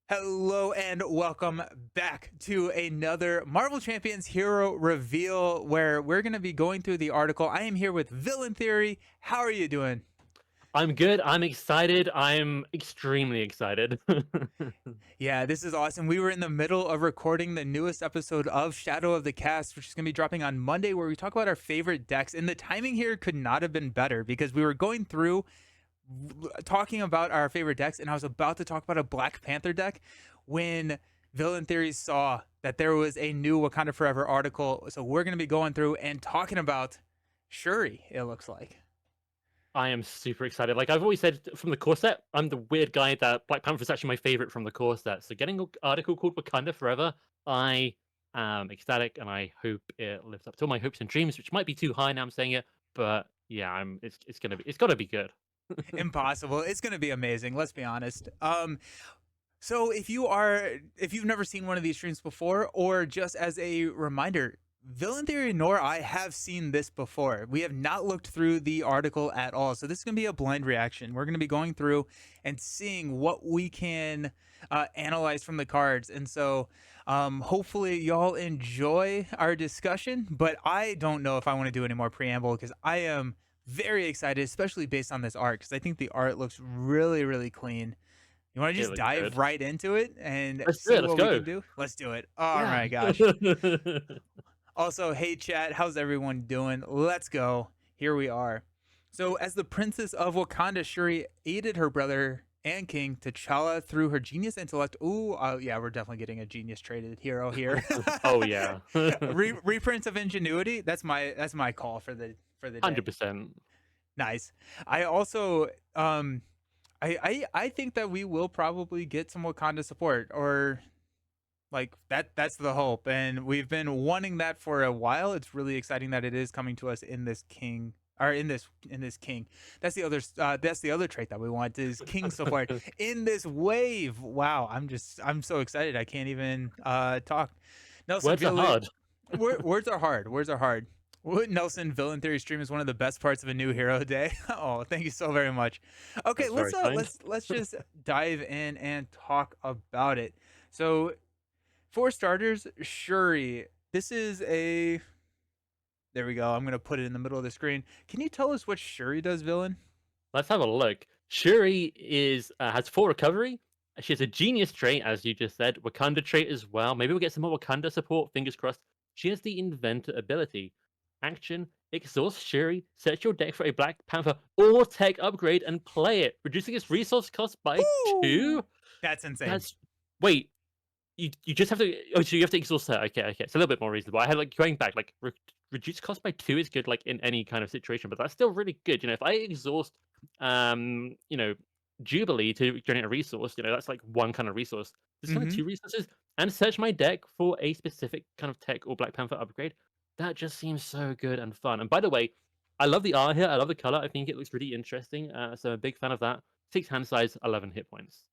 Hello and welcome back to another Marvel Champions hero reveal where we're going to be going through the article. I am here with Villain Theory. How are you doing? I'm good. I'm excited. I'm extremely excited. Yeah, this is awesome. We were in the middle of recording the newest episode of Shadow of the Cast, which is going to be dropping on Monday, where we talk about our favorite decks. And the timing here could not have been better because we were going through talking about our favorite decks, and I was about to talk about a Black Panther deck when Villain Theories saw that there was a new Wakanda Forever article. So we're going to be going through and talking about Shuri, it looks like. I am super excited. Like I've always said from the core set, I'm the weird guy that Black Panther is actually my favorite from the core set. So getting an article called Wakanda Forever, I am ecstatic, and I hope it lives up to all my hopes and dreams, which might be too high now I'm saying it, but yeah, it's gonna be good. Impossible. It's going to be amazing. Let's be honest. So if you've never seen one of these streams before, or just as a reminder, Villain Theory nor I have seen this before. We have not looked through the article at all. So this is going to be a blind reaction. We're going to be going through and seeing what we can analyze from the cards. And so hopefully y'all enjoy our discussion. But I don't know if I want to do any more preamble because I am very excited, especially based on this art, because I think the art looks really, really clean. You want to It just looks dive good. right into it and Let's do see it. Let's what we go. can do? Let's do it. Oh Yeah. my gosh. Also, hey chat, how's everyone doing? Let's go. Here we are. So, as the princess of Wakanda, Shuri aided her brother and king T'Challa through her genius intellect. Ooh, yeah, we're definitely getting a genius traded hero here. Oh yeah. Reprints of ingenuity. That's my call for the day. 100%. Nice. I also I think that we will probably get some Wakanda support, or like that's the hope, and we've been wanting that for a while. It's really exciting that it is coming to us in this king, or in this king. That's the other trait that we want, is king support in this wave. Wow, I'm so excited I can't even talk. Nelson Words are Billy, hard. words are hard. Words are hard. Nelson, Villain Theory stream is one of the best parts of a new hero day. Oh, thank you so very much. Okay, That's very kind. let's just dive in and talk about it. So, for starters, Shuri. This is a There we go. I'm gonna put it in the middle of the screen. Can you tell us what Shuri does, villain? Let's have a look. Shuri is has full recovery. She has a genius trait, as you just said. Wakanda trait as well. Maybe we'll get some more Wakanda support. Fingers crossed. She has the inventor ability. Action: exhaust Shuri. Search your deck for a Black Panther or tech upgrade and play it, reducing its resource cost by Ooh, 2. that's insane. That's wait. You just have to. Oh, so you have to exhaust her. Okay, okay. It's a little bit more reasonable. I had like going back, like reduce cost by 2 is good, like in any kind of situation, but that's still really good. If I exhaust, you know, Jubilee to generate a resource, that's like one kind of resource. There's kind of Mm-hmm. 2 resources, and search my deck for a specific kind of tech or Black Panther upgrade. That just seems so good and fun. And by the way, I love the art here. I love the color. I think it looks really interesting. So I'm a big fan of that. 6 hand size, 11 hit points.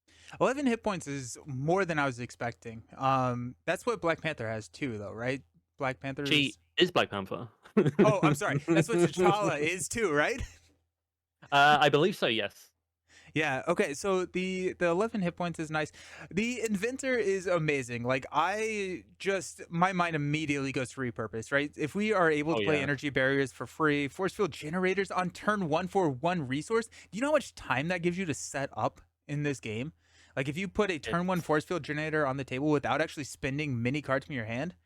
11 hit points is more than I was expecting. That's what Black Panther has too, though, right? Black She Panther's. is Black Panther. Oh, I'm sorry. That's what T'Challa is too, right? I believe so, yes. Yeah. Okay. So the 11 hit points is nice. The inventor is amazing. Like, my mind immediately goes to repurpose. Right. If we are able Oh, to play yeah. energy barriers for free, force field generators on turn one for one resource. Do you know how much time that gives you to set up in this game? Like, if you put a turn one It's force field generator on the table without actually spending mini cards from your hand,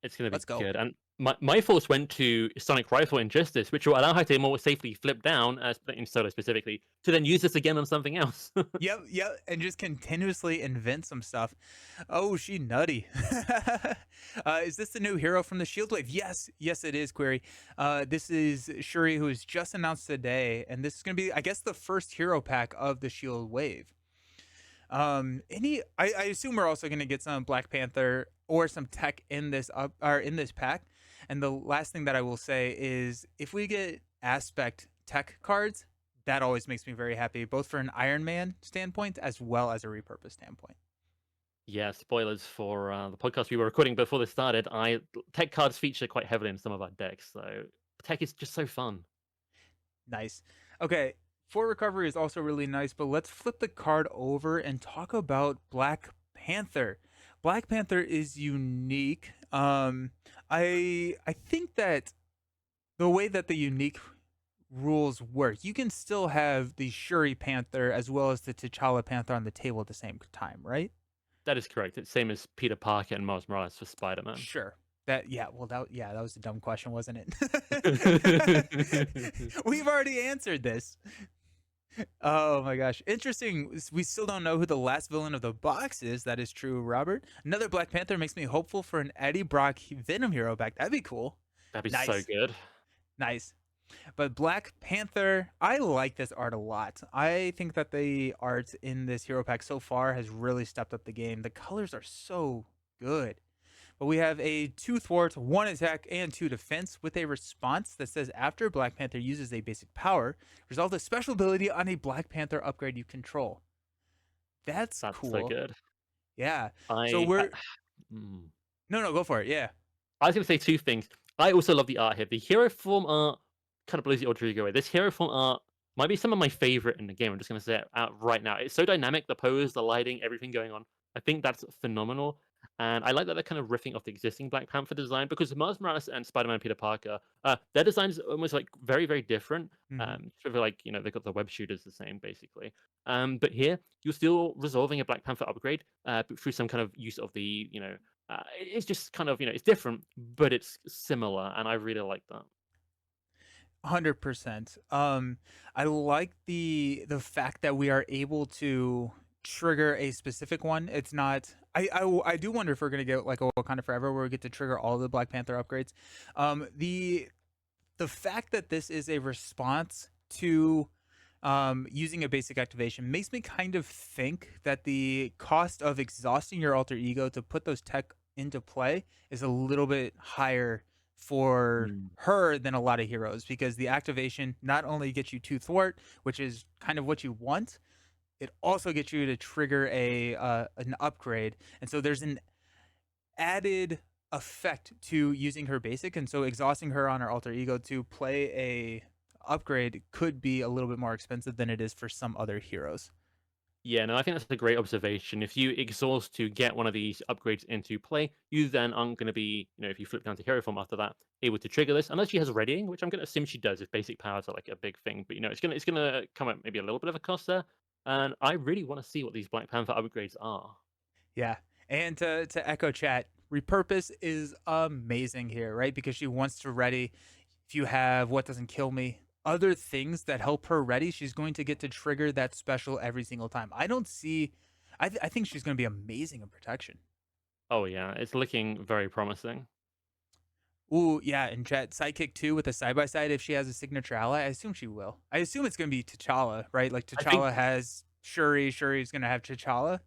it's gonna be let's go. good, and my force went to Sonic Rifle Injustice, which will allow her to more safely flip down, in solo specifically, to then use this again on something else. Yep, yep, and just continuously invent some stuff. Oh, she nutty. Is this the new hero from the Shield Wave? Yes, yes, it is. Query. This is Shuri, who was just announced today, and this is going to be, I guess, the first hero pack of the Shield Wave. I assume we're also going to get some Black Panther or some tech in this pack. And the last thing that I will say is, if we get aspect tech cards, that always makes me very happy, both for an Iron Man standpoint as well as a repurpose standpoint. Yeah, spoilers for the podcast we were recording before this started. I Tech cards feature quite heavily in some of our decks, so tech is just so fun. Nice. Okay. 4 recovery is also really nice, but let's flip the card over and talk about Black Panther. Black Panther is unique. I think that the way that the unique rules work, you can still have the Shuri Panther as well as the T'Challa Panther on the table at the same time, right? That is correct. It's same as Peter Parker and Miles Morales for Spider-Man. Sure. That yeah, well that was a dumb question, wasn't it? That We've already answered this. Oh my gosh. Interesting. We still don't know who the last villain of the box is. That is true, Robert. Another Black Panther makes me hopeful for an Eddie Brock Venom hero back. That'd be cool. That'd be so Nice. good. Nice. But Black Panther, I like this art a lot. I think that the art in this hero pack so far has really stepped up the game. The colors are so good. But we have a 2 thwart, 1 attack, and 2 defense with a response that says after Black Panther uses a basic power, resolve the special ability on a Black Panther upgrade you control. That's That's so cool. good. Yeah. So I, I we're mm. no, go for it. Yeah. I was going to say two things. I also love the art here. The hero form art kind of blows the alter ego away. This hero form art might be some of my favorite in the game. I'm just going to say it out right now. It's so dynamic, the pose, the lighting, everything going on. I think that's phenomenal. And I like that they're kind of riffing off the existing Black Panther design because Miles Morales and Spider-Man Peter Parker, their designs are almost like very, very different. Hmm. Sort of like, they've got the web shooters the same, basically. But here, you're still resolving a Black Panther upgrade but through some kind of use of the, it's just kind of, it's different, but it's similar. And I really like that. 100%. I like the fact that we are able to trigger a specific one. It's not. I do wonder if we're gonna get like a Wakanda Forever where we get to trigger all the Black Panther upgrades. The fact that this is a response to using a basic activation makes me kind of think that the cost of exhausting your alter ego to put those tech into play is a little bit higher for Mm. her than a lot of heroes because the activation not only gets you 2 thwart, which is kind of what you want, it also gets you to trigger a an upgrade, and so there's an added effect to using her basic, and so exhausting her on her alter ego to play a upgrade could be a little bit more expensive than it is for some other heroes. Yeah, no, I think that's a great observation. If you exhaust to get one of these upgrades into play, you then aren't going to be, if you flip down to hero form after that, able to trigger this unless she has readying, which I'm going to assume she does if basic powers are like a big thing. But it's gonna come at maybe a little bit of a cost there. And I really want to see what these Black Panther upgrades are. Yeah. And to echo chat, repurpose is amazing here, right? Because she wants to ready. If you have what doesn't kill me, other things that help her ready, she's going to get to trigger that special every single time. I don't see. I think she's going to be amazing in protection. Oh yeah, it's looking very promising. Ooh, yeah, and chat sidekick too with a side by side. If she has a signature ally, I assume she will. I assume it's going to be T'Challa, right? Like I think T'Challa has Shuri. Shuri's going to have T'Challa.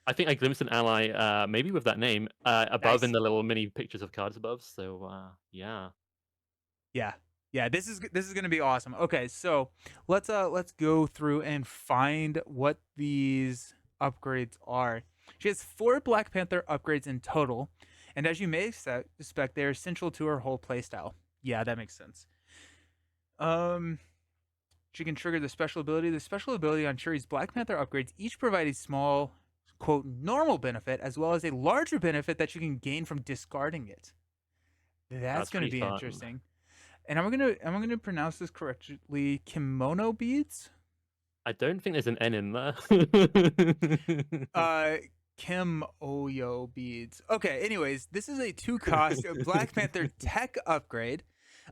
I think I glimpsed an ally, maybe with that name, above in Nice. the little mini pictures of cards above. So yeah. Yeah. Yeah, this is going to be awesome. Okay, so let's go through and find what these upgrades are. She has 4 Black Panther upgrades in total, and as you may suspect, they are essential to her whole playstyle. Yeah, that makes sense. Um she can trigger the special ability. The special ability on Shuri's Black Panther upgrades each provide a small quote normal benefit as well as a larger benefit that you can gain from discarding it. That's That's going to pretty be fun. interesting. And I'm gonna pronounce this correctly. Kimono beads. I don't think there's an N in there. Uh, Kim Oyo beads. Okay. Anyways, this is a 2 cost Black Panther tech upgrade.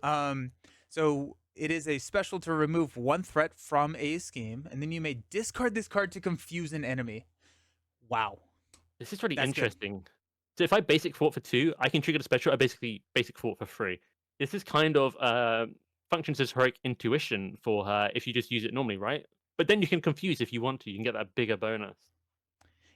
Um, so it is a special to remove 1 threat from a scheme, and then you may discard this card to confuse an enemy. Wow, This is really that's good. interesting. So if I basic fort for 2, I can trigger the special. I basically basic fort for 3. This is kind of functions as heroic intuition for her if you just use it normally, right? But then you can confuse if you want to. You can get that bigger bonus.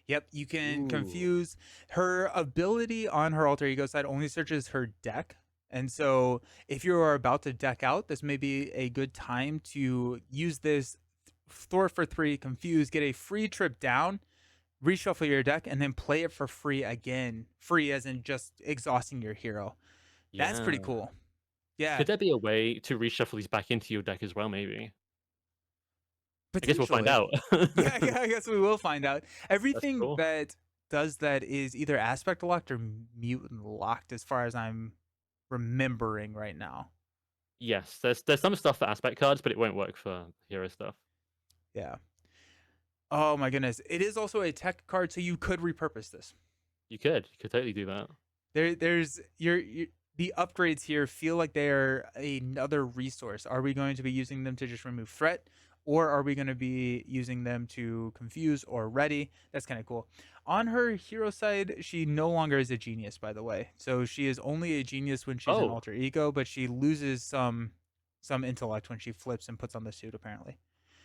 Yep, you can Ooh. confuse her ability on her alter ego side only searches her deck. And so if you are about to deck out, this may be a good time to use this Thor for 3, confuse, get a free trip down, reshuffle your deck, and then play it for free again. Free as in just exhausting your hero. That's Yeah. pretty cool. Yeah. Could there be a way to reshuffle these back into your deck as well, maybe? I guess we'll find Potentially. out. Yeah, yeah, I guess we will find out. That's Everything cool. that does that is either aspect locked or mutant locked, as far as I'm remembering right now. Yes, there's some stuff for aspect cards, but it won't work for hero stuff. Yeah. Oh my goodness. It is also a tech card, so you could repurpose this. You could totally do that. There's your the upgrades here feel like they are another resource. Are we going to be using them to just remove threat, or are we going to be using them to confuse or ready? That's kind of cool. On her hero side, she no longer is a genius, by the way. So she is only a genius when she's an Oh, alter ego, but she loses some intellect when she flips and puts on the suit. Apparently.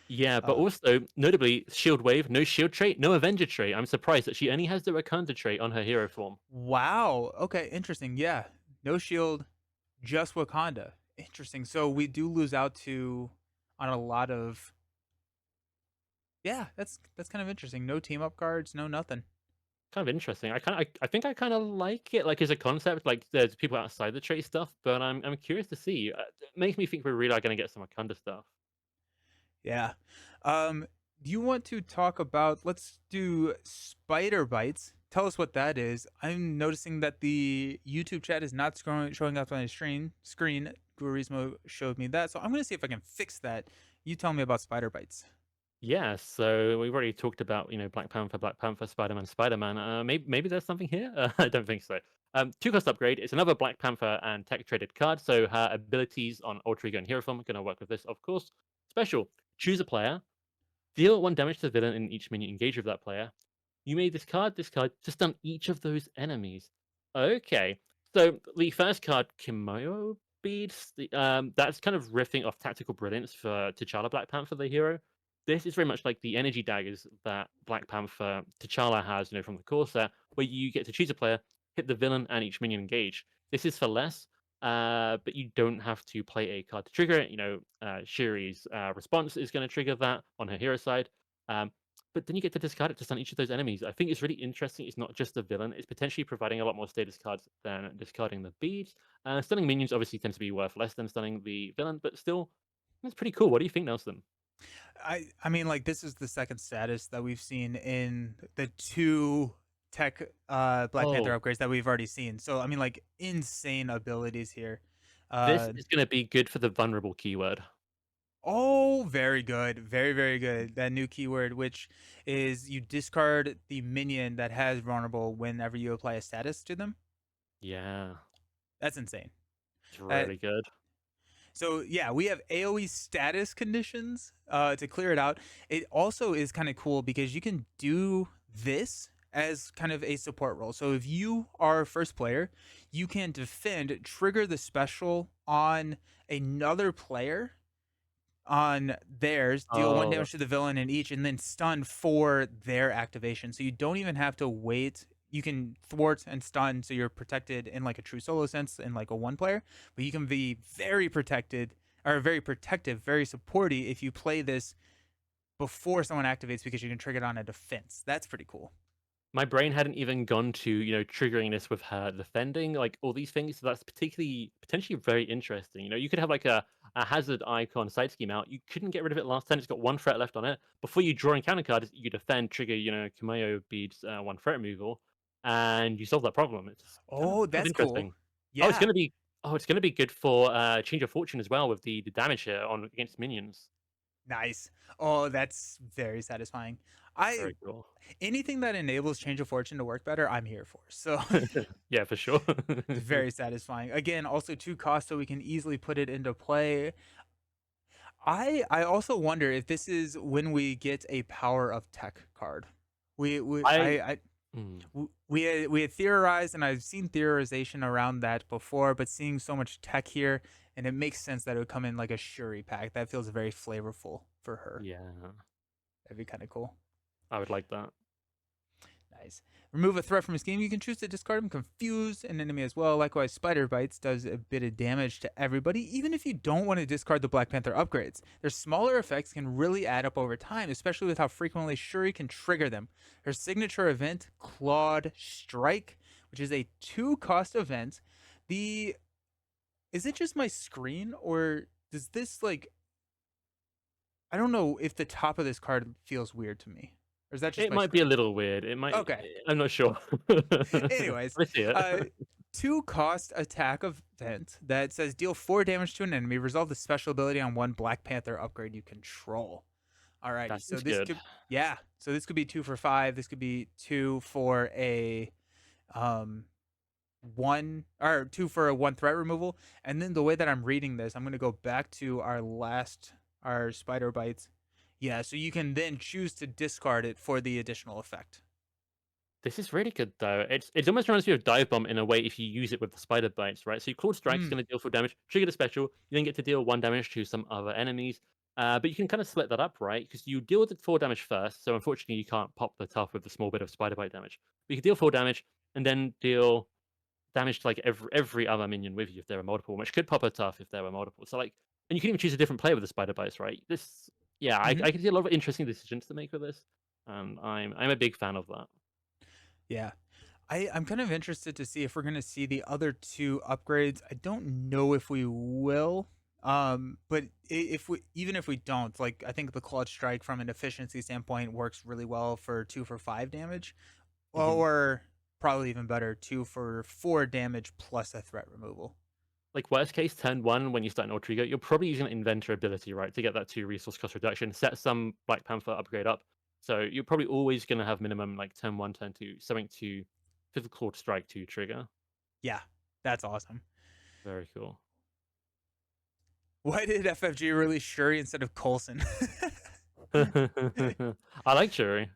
yeah, but Uh, also notably, Shield Wave, no Shield trait, no Avenger trait. I'm surprised that she only has the Wakanda trait on her hero form. wow. Okay. Interesting. Yeah. No shield, just Wakanda. Interesting. So we do lose out to on a lot of yeah. That's kind of interesting. No team up cards. No nothing. Kind of interesting. I think I kind of like it, like as a concept. Like there's people outside the trait stuff, but I'm curious to see. It makes me think we're really going to get some Wakanda stuff. Yeah. Do you want to talk about? Let's do spider bites. Tell us what that is. I'm noticing that the YouTube chat is not showing up on the screen. Guarismo showed me that, so I'm gonna see if I can fix that. You tell me about spider bites. Yeah, so we've already talked about Black Panther, Spider-Man, Spider-Man. Maybe there's something here. I don't think so. Two cost upgrade. It's another Black Panther and tech traded card, so her abilities on Alter Ego and Hero Form are going to work with this, of course. Special. Choose a player. Deal 1 damage to the villain in each minion engaged with that player. You may discard this card to stun each of those enemies. Okay, so the first card, Kimoyo Beads, that's kind of riffing off Tactical Brilliance for T'Challa Black Panther, the hero. This is very much like the energy daggers that Black Panther T'Challa has, from the core set, where you get to choose a player, hit the villain, and each minion engage. This is for less, but you don't have to play a card to trigger it. Shuri's response is going to trigger that on her hero side. Um, but then you get to discard it to stun each of those enemies. I think it's really interesting. It's not just the villain. It's potentially providing a lot more status cards than discarding the beads. Stunning minions obviously tends to be worth less than stunning the villain, but still, that's pretty cool. What do you think, Nelson? I mean, like, this is the second status that we've seen in the two tech Black Oh, Panther upgrades that we've already seen. So I mean, like, insane abilities here. this Uh is going to be good for the vulnerable keyword. oh, very good. Very, very good. That new keyword, which is you discard the minion that has vulnerable whenever you apply a status to them. Yeah, That's insane. it's Uh, really good. So yeah, we have AoE status conditions to clear it out. It also is kind of cool because you can do this as kind of a support role. So if you are first player, you can defend, trigger the special on another player on theirs, deal one Oh, damage to the villain in each, and then stun for their activation. So you don't even have to wait. You can thwart and stun, so you're protected in like a true solo sense in like a one player, but you can be very protected or very protective, very supporty if you play this before someone activates because you can trigger it on a defense. That's pretty cool. my brain hadn't even gone to triggering this with her defending, like all these things. So that's particularly potentially very interesting. You could have like a hazard icon side scheme out. You couldn't get rid of it last time. It's got one threat left on it. Before you draw encounter cards, you defend, trigger Kumayo beads one threat removal, and you solve that problem. It's Oh, kind of that's cool. interesting. Oh, it's Yeah, gonna be it's gonna be good for change of fortune as well with the damage here on against minions. nice. Oh, that's very satisfying. I Very cool. anything that enables change of fortune to work better, I'm here for. So Yeah, for sure. it's very satisfying. Again, also two costs, so we can easily put it into play. I also wonder if this is when we get a power of tech card. We I mm. we had theorized, and I've seen theorization around that before, but seeing so much tech here, and it makes sense that it would come in like a Shuri pack. That feels very flavorful for her. Yeah, That'd be kind of cool. I would like that. Nice. Remove a threat from his game. You can choose to discard him, confuse an enemy as well. Likewise, Spider Bites does a bit of damage to everybody, even if you don't want to discard the Black Panther upgrades. Their smaller effects can really add up over time, especially with how frequently Shuri can trigger them. Her signature event, Clawed Strike, which is a two-cost event. The Is it just my screen, or does this like I don't know if the top of this card feels weird to me, or is that just It my might be a screen? little weird. It might. Okay. I'm not sure. Anyways, Let's see it. uh, 2 cost attack event that says deal 4 damage to an enemy. Resolve the special ability on one Black Panther upgrade you control. Alrighty, That so seems this good. could, yeah, so this could be 2 for 5. This could be two for a um one, or two for a one threat removal. And then the way that I'm reading this, I'm going to go back to our spider bites. Yeah, so you can then choose to discard it for the additional effect. This is really good though. It's almost reminds me of Dive Bomb in a way if you use it with the spider bites, right? So your Clawed Strike is Mm, going to deal 4 damage, trigger the special, you then get to deal 1 damage to some other enemies. But you can kind of split that up, right? Because you deal the 4 damage first, so unfortunately you can't pop the tough with the small bit of spider bite damage. But you can deal 4 damage and then deal damage to like every other minion with you if there are multiple, which could pop a tough if there were multiple. So like, and you can even choose a different player with the spider bites, right? This, yeah, hmm I can see a lot of interesting decisions to make with this, and I'm a big fan of that. Yeah. I'm kind of interested to see if we're going to see the other two upgrades. I don't know if we will. But if we, even if we don't, like, I think the Clutch Strike from an efficiency standpoint works really well for 2 for 5 damage, Mhm. or probably even better, 2 for 4 damage plus a threat removal. Like worst case, turn one when you start an trigger, you're probably using an inventor ability, right, to get that 2 resource cost reduction. Set some Black Panther upgrade up, so you're probably always going to have minimum like turn one, turn two, something to physical strike to trigger. Yeah, that's awesome. Very cool. Why did FFG release Shuri instead of Coulson? I like Shuri.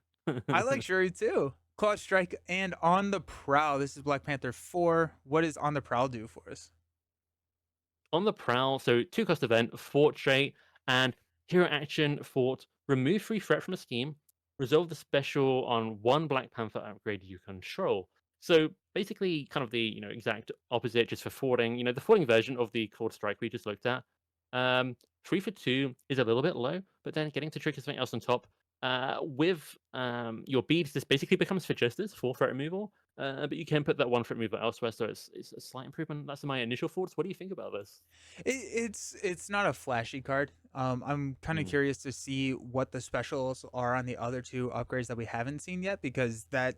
I like Shuri too. Claw Strike and On the Prowl. This is Black Panther 4. What does On the Prowl do for us? On the Prowl, so 2 cost event, Fort trait, and hero action, Fort, remove free threat from a scheme, resolve the special on one Black Panther upgrade you control. So basically, kind of the exact opposite, just for forwarding. The forwarding version of the Clawed Strike we just looked at. 3 for 2 is a little bit low, but then getting to trigger something else on top. With your beads, this basically becomes for justice, 4 threat removal. But you can put that 1 threat removal elsewhere, so it's a slight improvement. That's my initial thoughts. What do you think about this? It's not a flashy card. I'm kind of Mm. curious to see what the specials are on the other two upgrades that we haven't seen yet, because that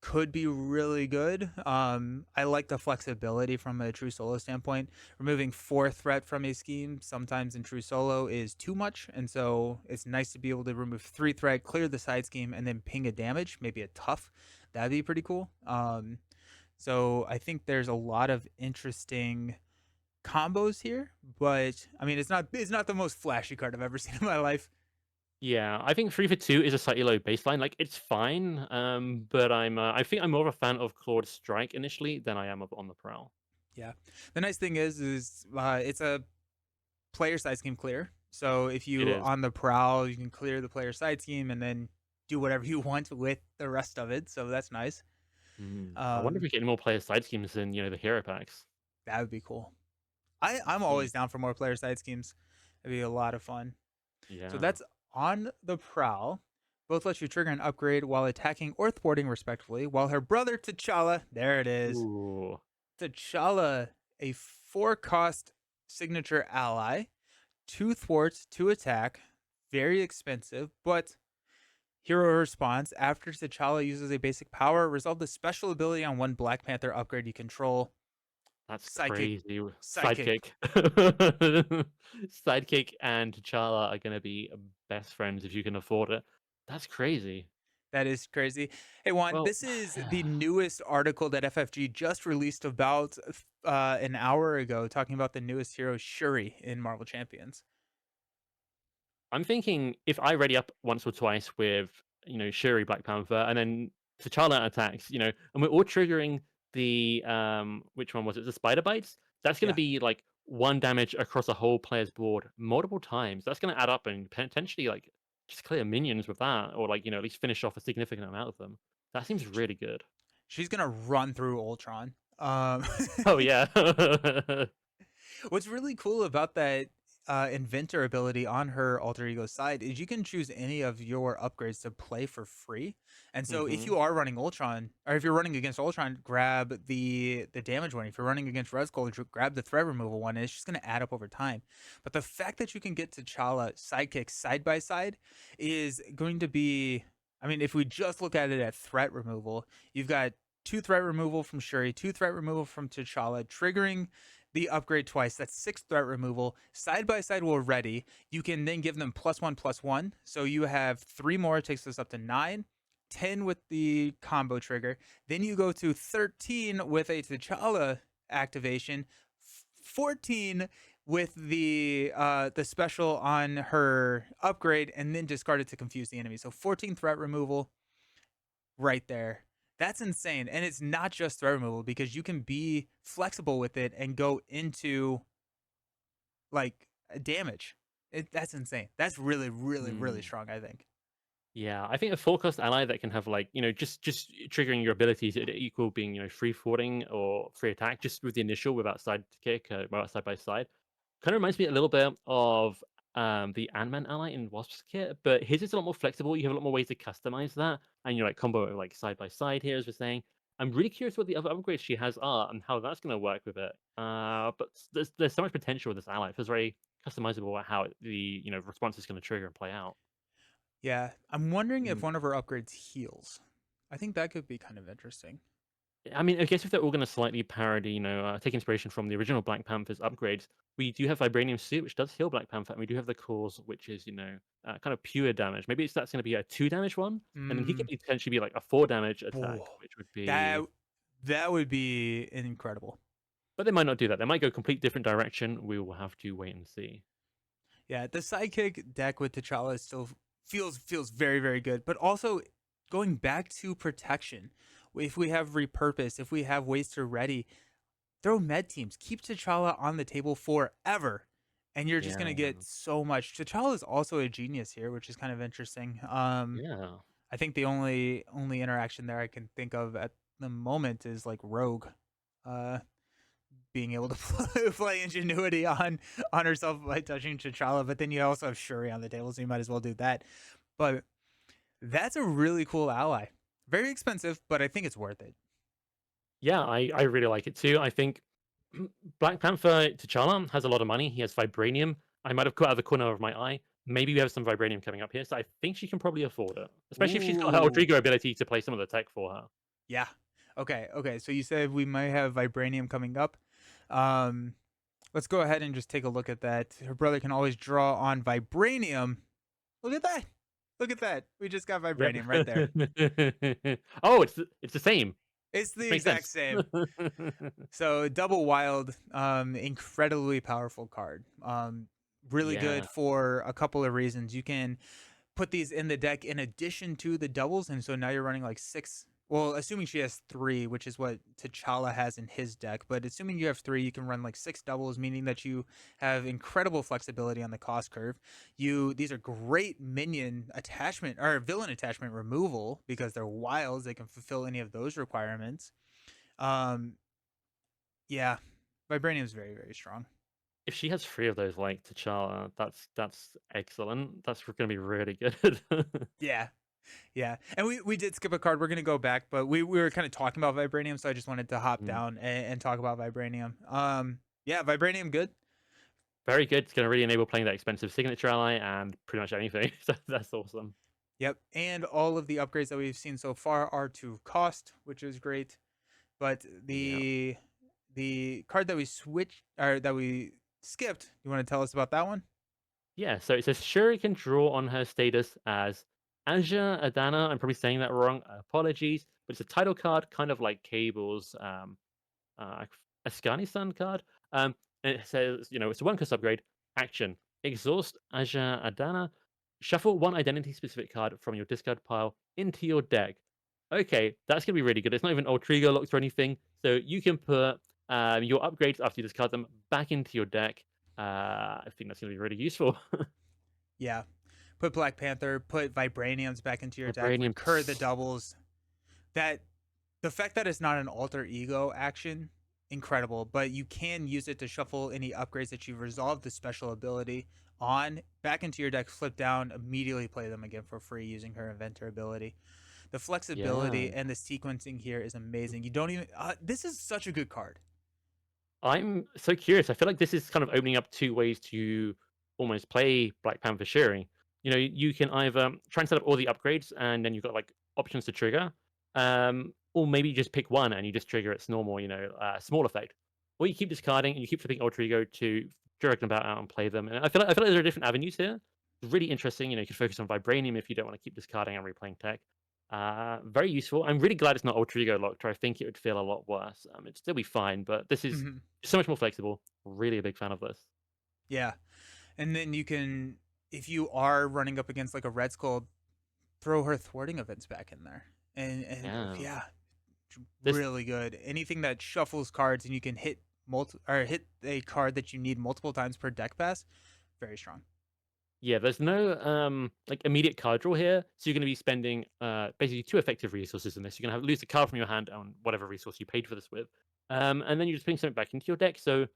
could be really good. I like the flexibility from a true solo standpoint. Removing 4 threat from a scheme sometimes in true solo is too much, and so it's nice to be able to remove 3 threat, clear the side scheme, and then ping a damage, maybe a tough. That'd be pretty cool. So I think there's a lot of interesting combos here, but I mean, it's not the most flashy card I've ever seen in my life. Yeah, I think 3 for 2 is a slightly low baseline. Like it's fine, but I think I'm more of a fan of Clawed Strike initially than I am of On the Prowl. Yeah, the nice thing is it's a player side scheme clear. So if It you is. on the prowl, you can clear the player side scheme and then do whatever you want with the rest of it. So that's nice. I wonder if Um, we get any more player side schemes in the hero packs. that would be cool. I'm Mm. always down for more player side schemes. It'd be a lot of fun. So Yeah. that's on the prowl. Both let you trigger an upgrade while attacking or thwarting, respectively. While her brother T'Challa, there it is, Ooh. T'Challa, a 4 cost signature ally, 2 thwarts, 2 attack, very expensive, but hero response after T'Challa uses a basic power, resolve the special ability on one Black Panther upgrade you control. That's Psychic, crazy. psychic. Sidekick. Sidekick and T'Challa are gonna be best friends if you can afford it. That's crazy. That is crazy. Hey Juan, Well, this is the newest article that FFG just released about an hour ago, talking about the newest hero Shuri in Marvel Champions. I'm thinking if I ready up once or twice with, Shuri Black Panther and then T'Challa attacks, and we're all triggering the which one was it? The spider bites? That's gonna Yeah, be like 1 damage across a whole player's board multiple times. That's gonna add up and potentially like just clear minions with that, or like, at least finish off a significant amount of them. That seems really good. she's gonna run through Ultron. Oh yeah. What's really cool about that? inventor ability on her alter ego side is you can choose any of your upgrades to play for free. And so if Mm-hmm. you are running Ultron, or if you're running against Ultron, grab the damage one. If you're running against Red Skull, grab the threat removal one. And it's just going to add up over time. But the fact that you can get T'Challa sidekicks side by side is going to be. I mean, if we just look at it at threat removal, you've got two threat removal from Shuri, two threat removal from T'Challa, triggering the upgrade twice. That's six threat removal. Side by side will ready. You can then give them plus one. So you have three more, takes us up to 9. 10 with the combo trigger. Then you go to 13 with a T'Challa activation. 14 with the special on her upgrade, and then discard it to confuse the enemy. So 14 threat removal right there. That's insane. And it's not just threat removal because you can be flexible with it and go into like damage. That's insane. That's really, really, really Mm. strong, I think. Yeah, I think a full cost ally that can have like, just triggering your abilities at equal being, free forwarding or free attack just with the initial without side kick, without side by side. Kind of reminds me a little bit of the Ant-Man ally in Wasp's kit, but his is a lot more flexible. You have a lot more ways to customize that, and you're like combo it like side by side here, as we're saying. I'm really curious what the other upgrades she has are and how that's going to work with it. But there's so much potential with this ally. It feels very customizable at how the response is going to trigger and play out. Yeah. I'm wondering if one of her upgrades heals. I think that could be kind of interesting. I mean, I guess if they're all going to slightly parody, take inspiration from the original Black Panther's upgrades, we do have Vibranium Suit, which does heal Black Panther, and we do have the Claws, which is, kind of pure damage. Maybe that's going to be a 2 damage one, and then he could Mm, potentially be like a 4 damage attack, whoa. which would That be. that would be incredible. But they might not do that. They might go a complete different direction. We will have to wait and see. Yeah, the sidekick deck with T'Challa still feels very very good, but also going back to protection. If we have repurpose, if we have ways to ready, throw med teams. Keep T'Challa on the table forever, and you're just Yeah. gonna get so much. T'Challa is also a genius here, which is kind of interesting. Yeah. I think the only interaction there I can think of at the moment is like Rogue, uh, being able to play ingenuity on herself by touching T'Challa, but then you also have Shuri on the table, so you might as well do that. But that's a really cool ally. Very expensive, but I think it's worth it. Yeah, I really like it too. I think Black Panther T'Challa has a lot of money. He has vibranium. I might have caught out of the corner of my eye. Maybe we have some vibranium coming up here, so I think she can probably afford it, especially if she's got her Ooh, Rodrigo ability to play some of the tech for her. yeah. Okay. So you said we might have vibranium coming up. Um, let's go ahead and just take a look at that. Her brother can always draw on vibranium. Look at that. Look at that. We just got Yep. vibranium right there. Oh, it's the same. It's the Makes exact sense. same. So double wild, incredibly powerful card. Really good Yeah. for a couple of reasons. You can put these in the deck in addition to the doubles, and so now you're running like 6. Well, assuming she has 3, which is what T'Challa has in his deck, but assuming you have 3, you can run like 6 doubles, meaning that you have incredible flexibility on the cost curve. These are great minion attachment or villain attachment removal because they're wilds; they can fulfill any of those requirements. Um, yeah, Vibranium is very very strong. If she has 3 of those like T'Challa, that's excellent. That's gonna be really good. Yeah, yeah, and we did skip a card. We're gonna go back, but we were kind of talking about vibranium, so I just wanted to hop Mm. down and talk about vibranium. Yeah, vibranium good. Very good. It's gonna really enable playing that expensive signature ally and pretty much anything. So that's awesome. Yep, and all of the upgrades that we've seen so far are to cost, which is great. But Yeah. the card that we switched or that we skipped, you want to tell us about that one? Yeah, so it says Shuri can draw on her status as Aja-Adanna. I'm probably saying that wrong. Apologies. But it's a title card, kind of like Cable's uh, Afghanistan card. And it says, it's a one cost upgrade. Action. Exhaust Aja-Adanna. Shuffle one identity specific card from your discard pile into your deck. Okay, that's going to be really good. It's not even Ultrigo locked or anything. So you can put your upgrades after you discard them back into your deck. I think that's going to be really useful. Yeah, put Black Panther, put vibraniums back into your deck, Vibranium. recur the doubles. That the fact that it's not an alter ego action incredible, but you can use it to shuffle any upgrades that you've resolved the special ability on back into your deck, flip down, immediately play them again for free using her inventor ability. The Yeah. flexibility and the sequencing here is amazing. You don't even this is such a good card. I'm so curious. I feel like this is kind of opening up two ways to almost play Black Panther Shuri. You know, you can either try and set up all the upgrades, and then you've got like options to trigger, or maybe you just pick one and you just trigger its normal, small effect, or you keep discarding and you keep flipping Ultra Ego to drag them out and play them. And I feel like there are different avenues here. It's really interesting. You know, you can focus on Vibranium if you don't want to keep discarding and replaying tech. Very useful. I'm really glad it's not Ultra Ego locked, or I think it would feel a lot worse. It'd still be fine, but this is Mhm. so much more flexible. Really a big fan of this. Yeah. And then you can, if you are running up against like a Red Skull, throw her thwarting events back in there. And Yeah. yeah, This really good. Anything that shuffles cards and you can hit hit a card that you need multiple times per deck pass, very strong. Yeah, there's no like immediate card draw here. So you're gonna be spending basically two effective resources in this. You're gonna have lose a card from your hand on whatever resource you paid for this with. And then you're just putting something back into your deck. So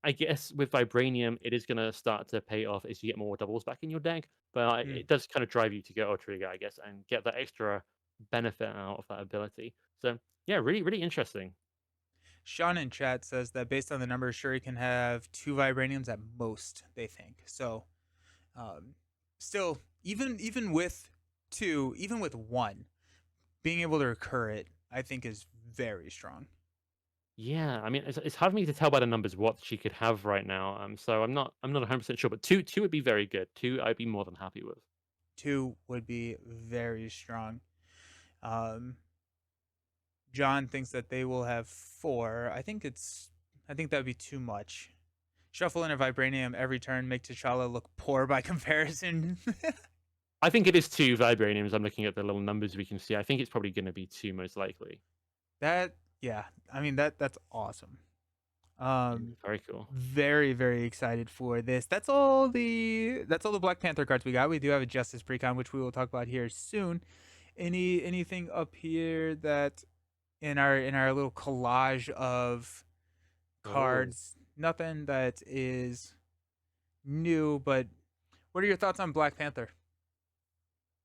I guess with Vibranium, it is gonna start to pay off as you get more doubles back in your deck. But Mm. it does kind of drive you to go Ultra Ego, I guess, and get that extra benefit out of that ability. So yeah, really, really interesting. Sean in chat says that based on the numbers, Shuri can have two vibraniums at most. They think so. Um, Still, even with two, even with one, being able to recur it, I think is very strong. Yeah, I mean, it's hard for me to tell by the numbers what she could have right now. So I'm not 100% sure, but two would be very good. Two, I'd be more than happy with. Two would be very strong. Um, John thinks that they will have four. I think that would be too much. Shuffle in a vibranium every turn, make T'Challa look poor by comparison. I think it is two Vibraniums. I'm looking at the little numbers we can see. I think it's probably going to be two most likely. That yeah, I mean that's awesome. Yeah, Um, very cool. very excited for this. That's all the Black Panther cards we got. We do have a Justice Precon, which we will talk about here soon. Anything up here that in our little collage of Oh. cards? Nothing that is new, but what are your thoughts on Black Panther?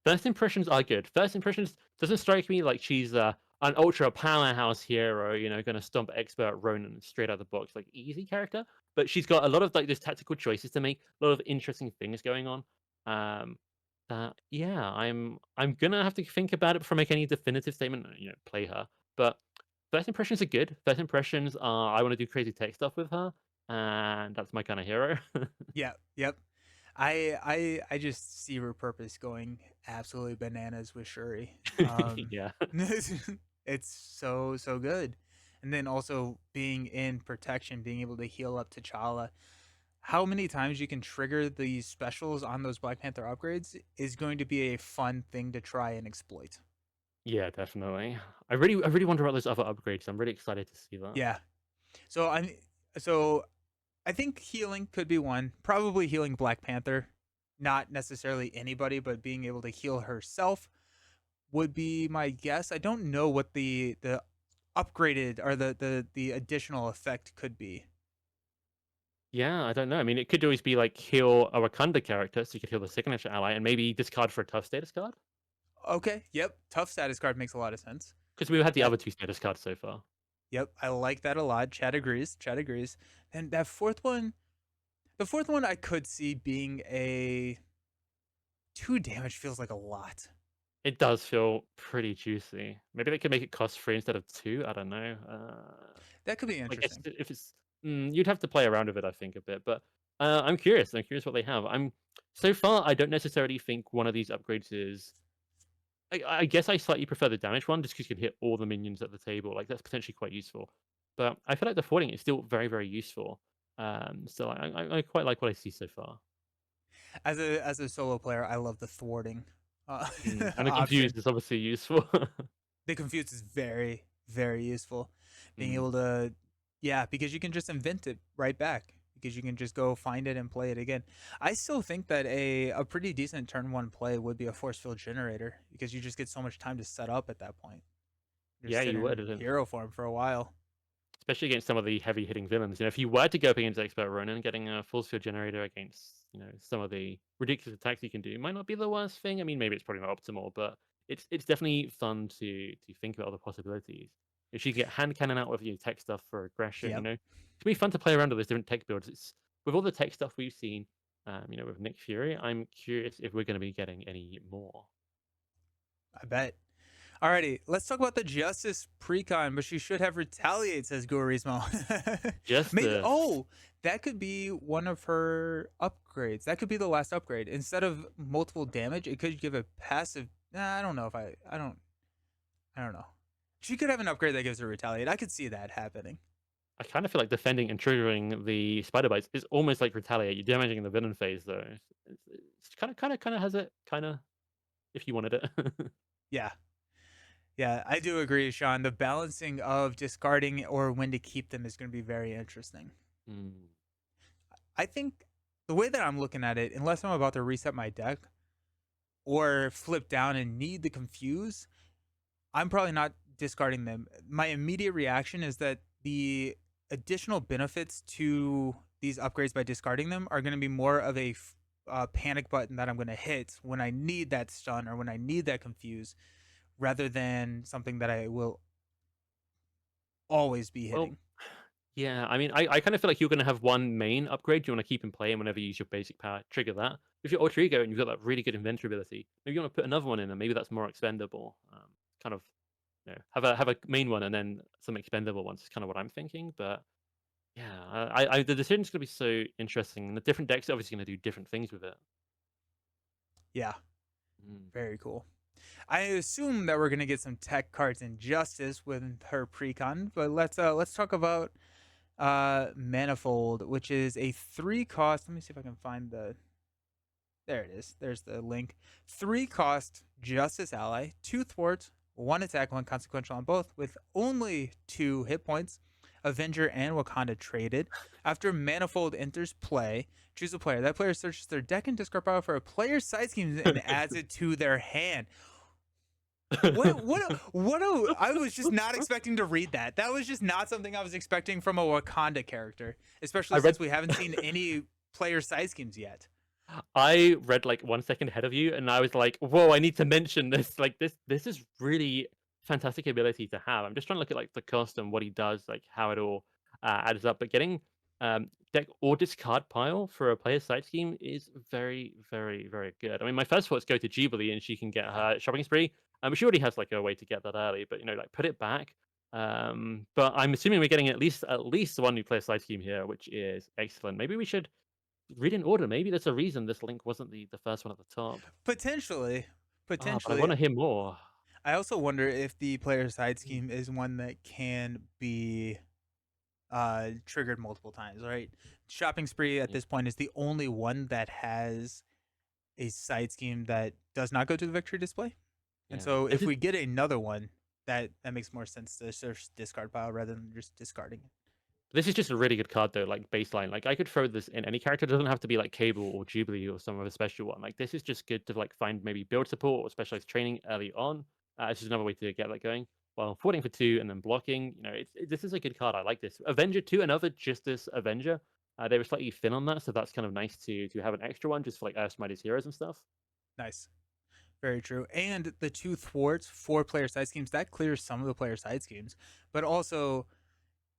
First impressions are good. First impressions doesn't strike me like she's an ultra powerhouse hero, going to stomp expert Ronan straight out of the box, like easy character. But she's got a lot of like those tactical choices to make, a lot of interesting things going on. Um, yeah, I'm gonna have to think about it before I make any definitive statement. Play her. But first impressions are good. First impressions are I want to do crazy tech stuff with her, and that's my kind of hero. Yeah, yep. I just see her purpose going absolutely bananas with Shuri. Yeah. It's so good. And then also being in protection, being able to heal up T'Challa. How many times you can trigger these specials on those Black Panther upgrades is going to be a fun thing to try and exploit. Yeah, definitely. I really wonder about those other upgrades. I'm really excited to see that. Yeah. So I so I think healing could be one. Probably healing Black Panther, not necessarily anybody, but being able to heal herself would be my guess. I don't know what the upgraded or the additional effect could be. Yeah, I don't know. I mean, it could always be like heal a Wakanda character, so you could heal the signature ally, and maybe discard for a tough status card. Okay, yep, tough status card makes a lot of sense. Because we've had the That other two status cards so far. Yep, I like that a lot. Chad agrees. Chad agrees. And that fourth one, the fourth one, I could see being a two damage feels like a lot. It does feel pretty juicy. Maybe they could make it cost free instead of two. I don't know. That could be I guess interesting. if it's you'd have to play around with it, I think, a bit. But I'm curious. I'm curious what they have. I'm so far. I don't necessarily think one of these upgrades is. I guess I slightly prefer the damage one just because you can hit all the minions at the table. Like that's potentially quite useful. But I feel like the thwarting is still very, very useful. So I quite like what I see so far. As a solo player, I love the thwarting And the option. confused is obviously useful. The confuse is very useful. Being Mm, able to, yeah, because you can just invent it right back. Because you can just go find it and play it again. I still think that a pretty decent turn one play would be a force field generator because you just get so much time to set up at that point. Just yeah, sit you would. in hero form for a while. especially against some of the heavy hitting villains. You know, if you were to go up against Expert Ronin, getting a force field generator against, you know, some of the ridiculous attacks you can do might not be the worst thing. I mean, maybe it's probably not optimal, but it's definitely fun to think about other possibilities. If you get hand cannon out with your tech stuff for aggression, you Yep, know, it's be fun to play around with those different tech builds. It's with all the tech stuff we've seen, you know, with Nick Fury. I'm curious if we're going to be getting any more. I bet. Alrighty, let's talk about the Justice Precon, but she should have Retaliate, says Guarismo. Maybe, Justice. that could be one of her upgrades. That could be the last upgrade. Instead of multiple damage, it could give a passive. Nah, I don't know if I don't know. She could have an upgrade that gives her Retaliate. I could see that happening. I kind of feel like defending and triggering the spider bites is almost like retaliate. You're damaging the villain phase though. It's kind of has it kind of if you wanted it. Yeah. Yeah, I do agree, Sean. The balancing of discarding or when to keep them is going to be very interesting. Mm. I think the way that I'm looking at it, unless I'm about to reset my deck or flip down and need the confuse, I'm probably not discarding them. My immediate reaction is that the additional benefits to these upgrades by discarding them are going to be more of a panic button that I'm going to hit when I need that stun or when I need that confuse, rather than something that I will always be Well, hitting. yeah. I mean, I kind of feel like you're going to have one main upgrade you want to keep in play, and whenever you use your basic power, trigger that. If you're Ultra Ego and you've got that really good inventory ability, maybe you want to put another one in, and maybe that's more expendable. Kind of, you know, have a main one and then some expendable ones. Is kind of what I'm thinking, but. Yeah, the decision's gonna be so interesting, and the different decks are obviously gonna do different things with it. Yeah, Mm, very cool. I assume that we're gonna get some tech cards in Justice with her precon, but let's talk about Manifold, which is a 3 cost. Let me see if I can find the. There it is. There's the link. 3 cost Justice ally, 2 thwarts, 1 attack, 1 consequential on both, with only 2 hit points. Avenger and Wakanda traded. After Manifold enters play, choose a player. That player searches their deck and discard power for a player's side scheme and adds it to their hand. I was just not expecting to read that. That was just not something I was expecting from a Wakanda character, I especially read since we haven't seen any player side schemes yet. I read like 1 second ahead of you, and I was like, "Whoa, I need to mention this." Like this is really fantastic ability to have. I'm just trying to look at like the cost and what he does, like how it all adds up. But getting deck or discard pile for a player side scheme is very, very, very good. I mean, my first thoughts go to Jubilee, and she can get Yeah. her shopping spree. She already has like a way to get that early, but you know, like put it back. But I'm assuming we're getting at least one new player side scheme here, which is excellent. Maybe we should read in order. Maybe there's a reason this link wasn't the first one at the top. Potentially. But I Potentially. want to hear more. I also wonder if the player side Mm, scheme is one that can be triggered multiple times, right? Shopping spree at yeah, this point is the only one that has a side scheme that does not go to the victory display. And yeah. so This if is we get another one, that makes more sense to search discard pile rather than just discarding it. this is just a really good card though. Like baseline. Like I could throw this in any character. It doesn't have to be like Cable or Jubilee or some of a special one. Like this is just good to like find maybe build support or specialized training early on. This is another way to get that going. While forwarding for 2 and then blocking, you know, this is a good card. I like this. Avenger 2, another Justice Avenger. They were slightly thin on that, so that's kind of nice to have an extra one just for like Smite's heroes and stuff. Nice. Very true. And the 2 thwarts for player side schemes, that clears some of the player side schemes. But also,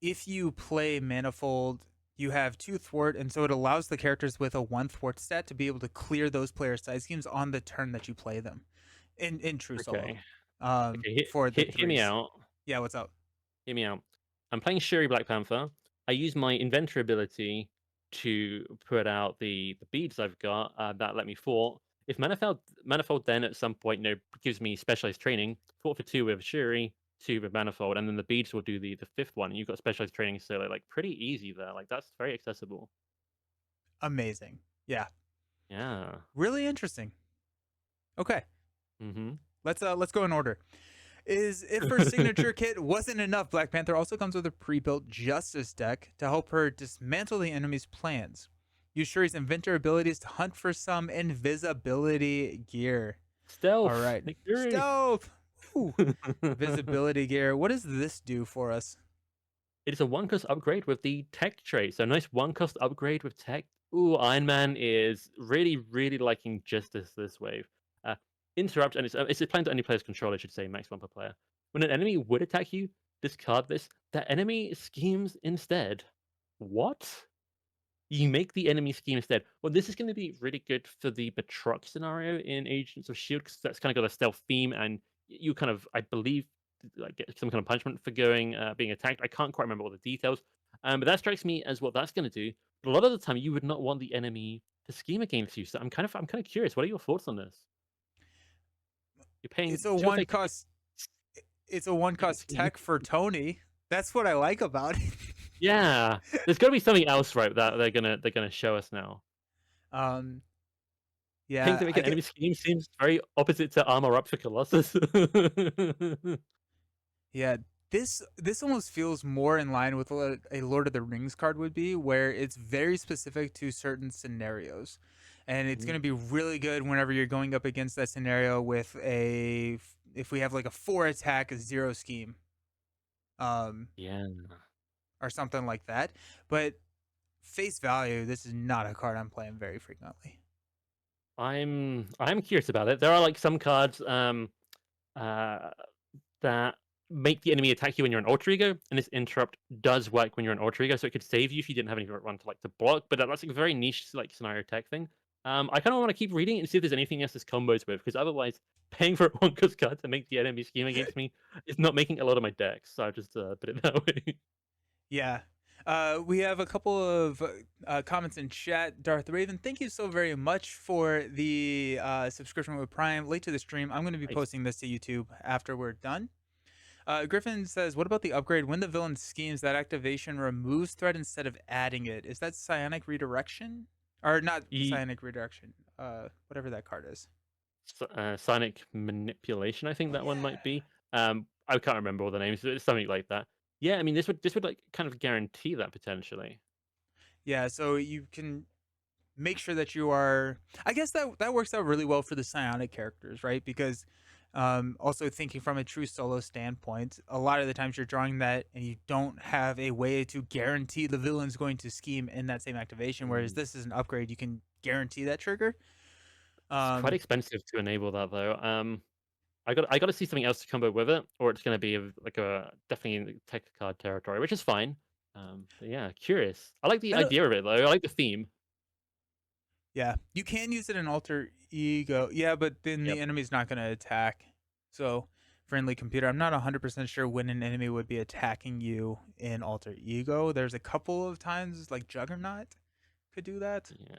if you play Manifold, you have 2 thwart, and so it allows the characters with a 1 thwart stat to be able to clear those player side schemes on the turn that you play them in true solo. Okay. Okay, hear, For the hear me threes. out. Yeah, what's up? Hear me out. I'm playing Shuri Black Panther. I use my inventor ability to put out the beads I've got that let me fort. If Manifold then at some point, you know, gives me specialized training, fort for 2 with Shuri, 2 with Manifold, and then the beads will do the fifth one. And you've got specialized training, so like pretty easy there. Like that's very accessible. Amazing. Yeah. Yeah. Really interesting. Okay. Mm-hmm. Let's go in order. Is if her signature kit wasn't enough, Black Panther also comes with a pre-built Justice deck to help her dismantle the enemy's plans. Use Shuri's inventor abilities to hunt for some invisibility gear. All Stealth, right. Nick Fury. Stealth. Ooh. Invisibility gear. What does this do for us? It is a one cost upgrade with the tech trait. So nice one cost upgrade with tech. Ooh, Iron Man is really, really liking Justice this wave. Uh, Interrupt, and it's applying to any player's control, I should say, max one per player. When an enemy would attack you, discard this. That enemy schemes instead. What? You make the enemy scheme instead. Well, this is going to be really good for the Batroc scenario in Agents of Shield because that's kind of got a stealth theme, and you kind of, I believe, like get some kind of punishment for going being attacked. I can't quite remember all the details, but that strikes me as what that's going to do. But a lot of the time, you would not want the enemy to scheme against you. So I'm kind of curious. What are your thoughts on this? You're paying It's a two of one their cost. It's a one cost scheme. tech for Tony. That's what I like about it. Yeah, there's got to be something else, right? That they're gonna show us now. um, Paying yeah, to make I an enemy get. scheme seems very opposite to armor up for Colossus. Yeah, this almost feels more in line with what a Lord of the Rings card would be, where it's very specific to certain scenarios, and it's going Mm, to be really good whenever you're going up against that scenario with a if we have like a 4 attack, a 0 scheme, um, yeah, or something like that. But face value, this is not a card I'm playing very frequently. I'm curious about it. There are like some cards uh that make the enemy attack you when you're an alter ego, and this interrupt does work when you're an alter ego, so it could save you if you didn't have anyone to like to block. But that's like a very niche like scenario tech thing. I kind of want to keep reading and see if there's anything else this combos with, because otherwise, paying for a one cost card to make the enemy scheme against me is not making a lot of my decks. So I just put it that way. Yeah. We have a couple of comments in chat. Darth Raven, thank you so very much for the subscription with Prime. Late to the stream. I'm going to be Nice. posting this to YouTube after we're done. Griffin says, what about the upgrade? When the villain schemes, that activation removes threat instead of adding it. Is that psionic redirection? Or not Ye- psionic redirection. Whatever that card is. Sonic manipulation, I think that one might Yeah. be. I can't remember all the names, but it's something like that. Yeah, I mean, this would like kind of guarantee that potentially. Yeah, so you can make sure that you are, I guess that works out really well for the psionic characters, right? Because also thinking from a true solo standpoint, a lot of the times you're drawing that and you don't have a way to guarantee the villain's going to scheme in that same activation, whereas Mm. this is an upgrade, you can guarantee that trigger. It's quite um expensive to enable that though. I got to see something else to combo with it, or it's going to be like a definitely in the tech card territory, which is fine. But yeah, curious. I like the I don't, idea of it though. I like the theme. yeah, you can use it in alter ego, yeah, but then Yep. the enemy's not going to attack. So friendly computer, I'm not 100% sure when an enemy would be attacking you in alter ego. There's a couple of times like Juggernaut could do that. Yeah.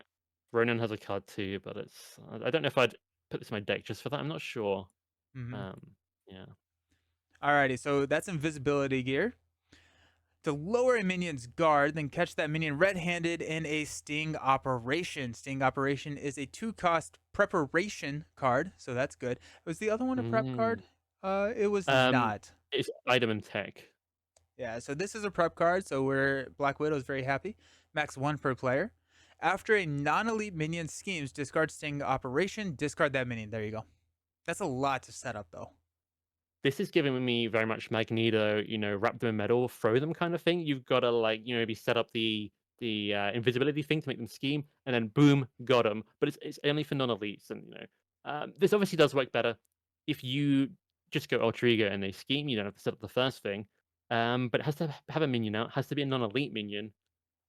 Ronan has a card too, but it's I don't know if I'd put this in my deck just for that. I'm not sure. Mm-hmm. Um, yeah. Alrighty, so that's Invisibility Gear. To lower a minion's guard, then catch that minion red-handed in a Sting Operation. Sting Operation is a 2 cost preparation card, so that's good. Was the other one a prep Mm. card? It was Um, not. it's item and tech. Yeah, so this is a prep card, so we're Black Widow is very happy. Max 1 per player. After a non-elite minion schemes, discard Sting Operation, discard that minion. There you go. That's a lot to set up, though. This is giving me very much Magneto, wrap them in metal, throw them kind of thing. You've got to like, maybe set up the invisibility thing to make them scheme, and then boom, got them. But it's only for non-elites, and this obviously does work better if you just go Ultra Ego and they scheme. You don't have to set up the first thing, but it has to have a minion out. It has to be a non-elite minion.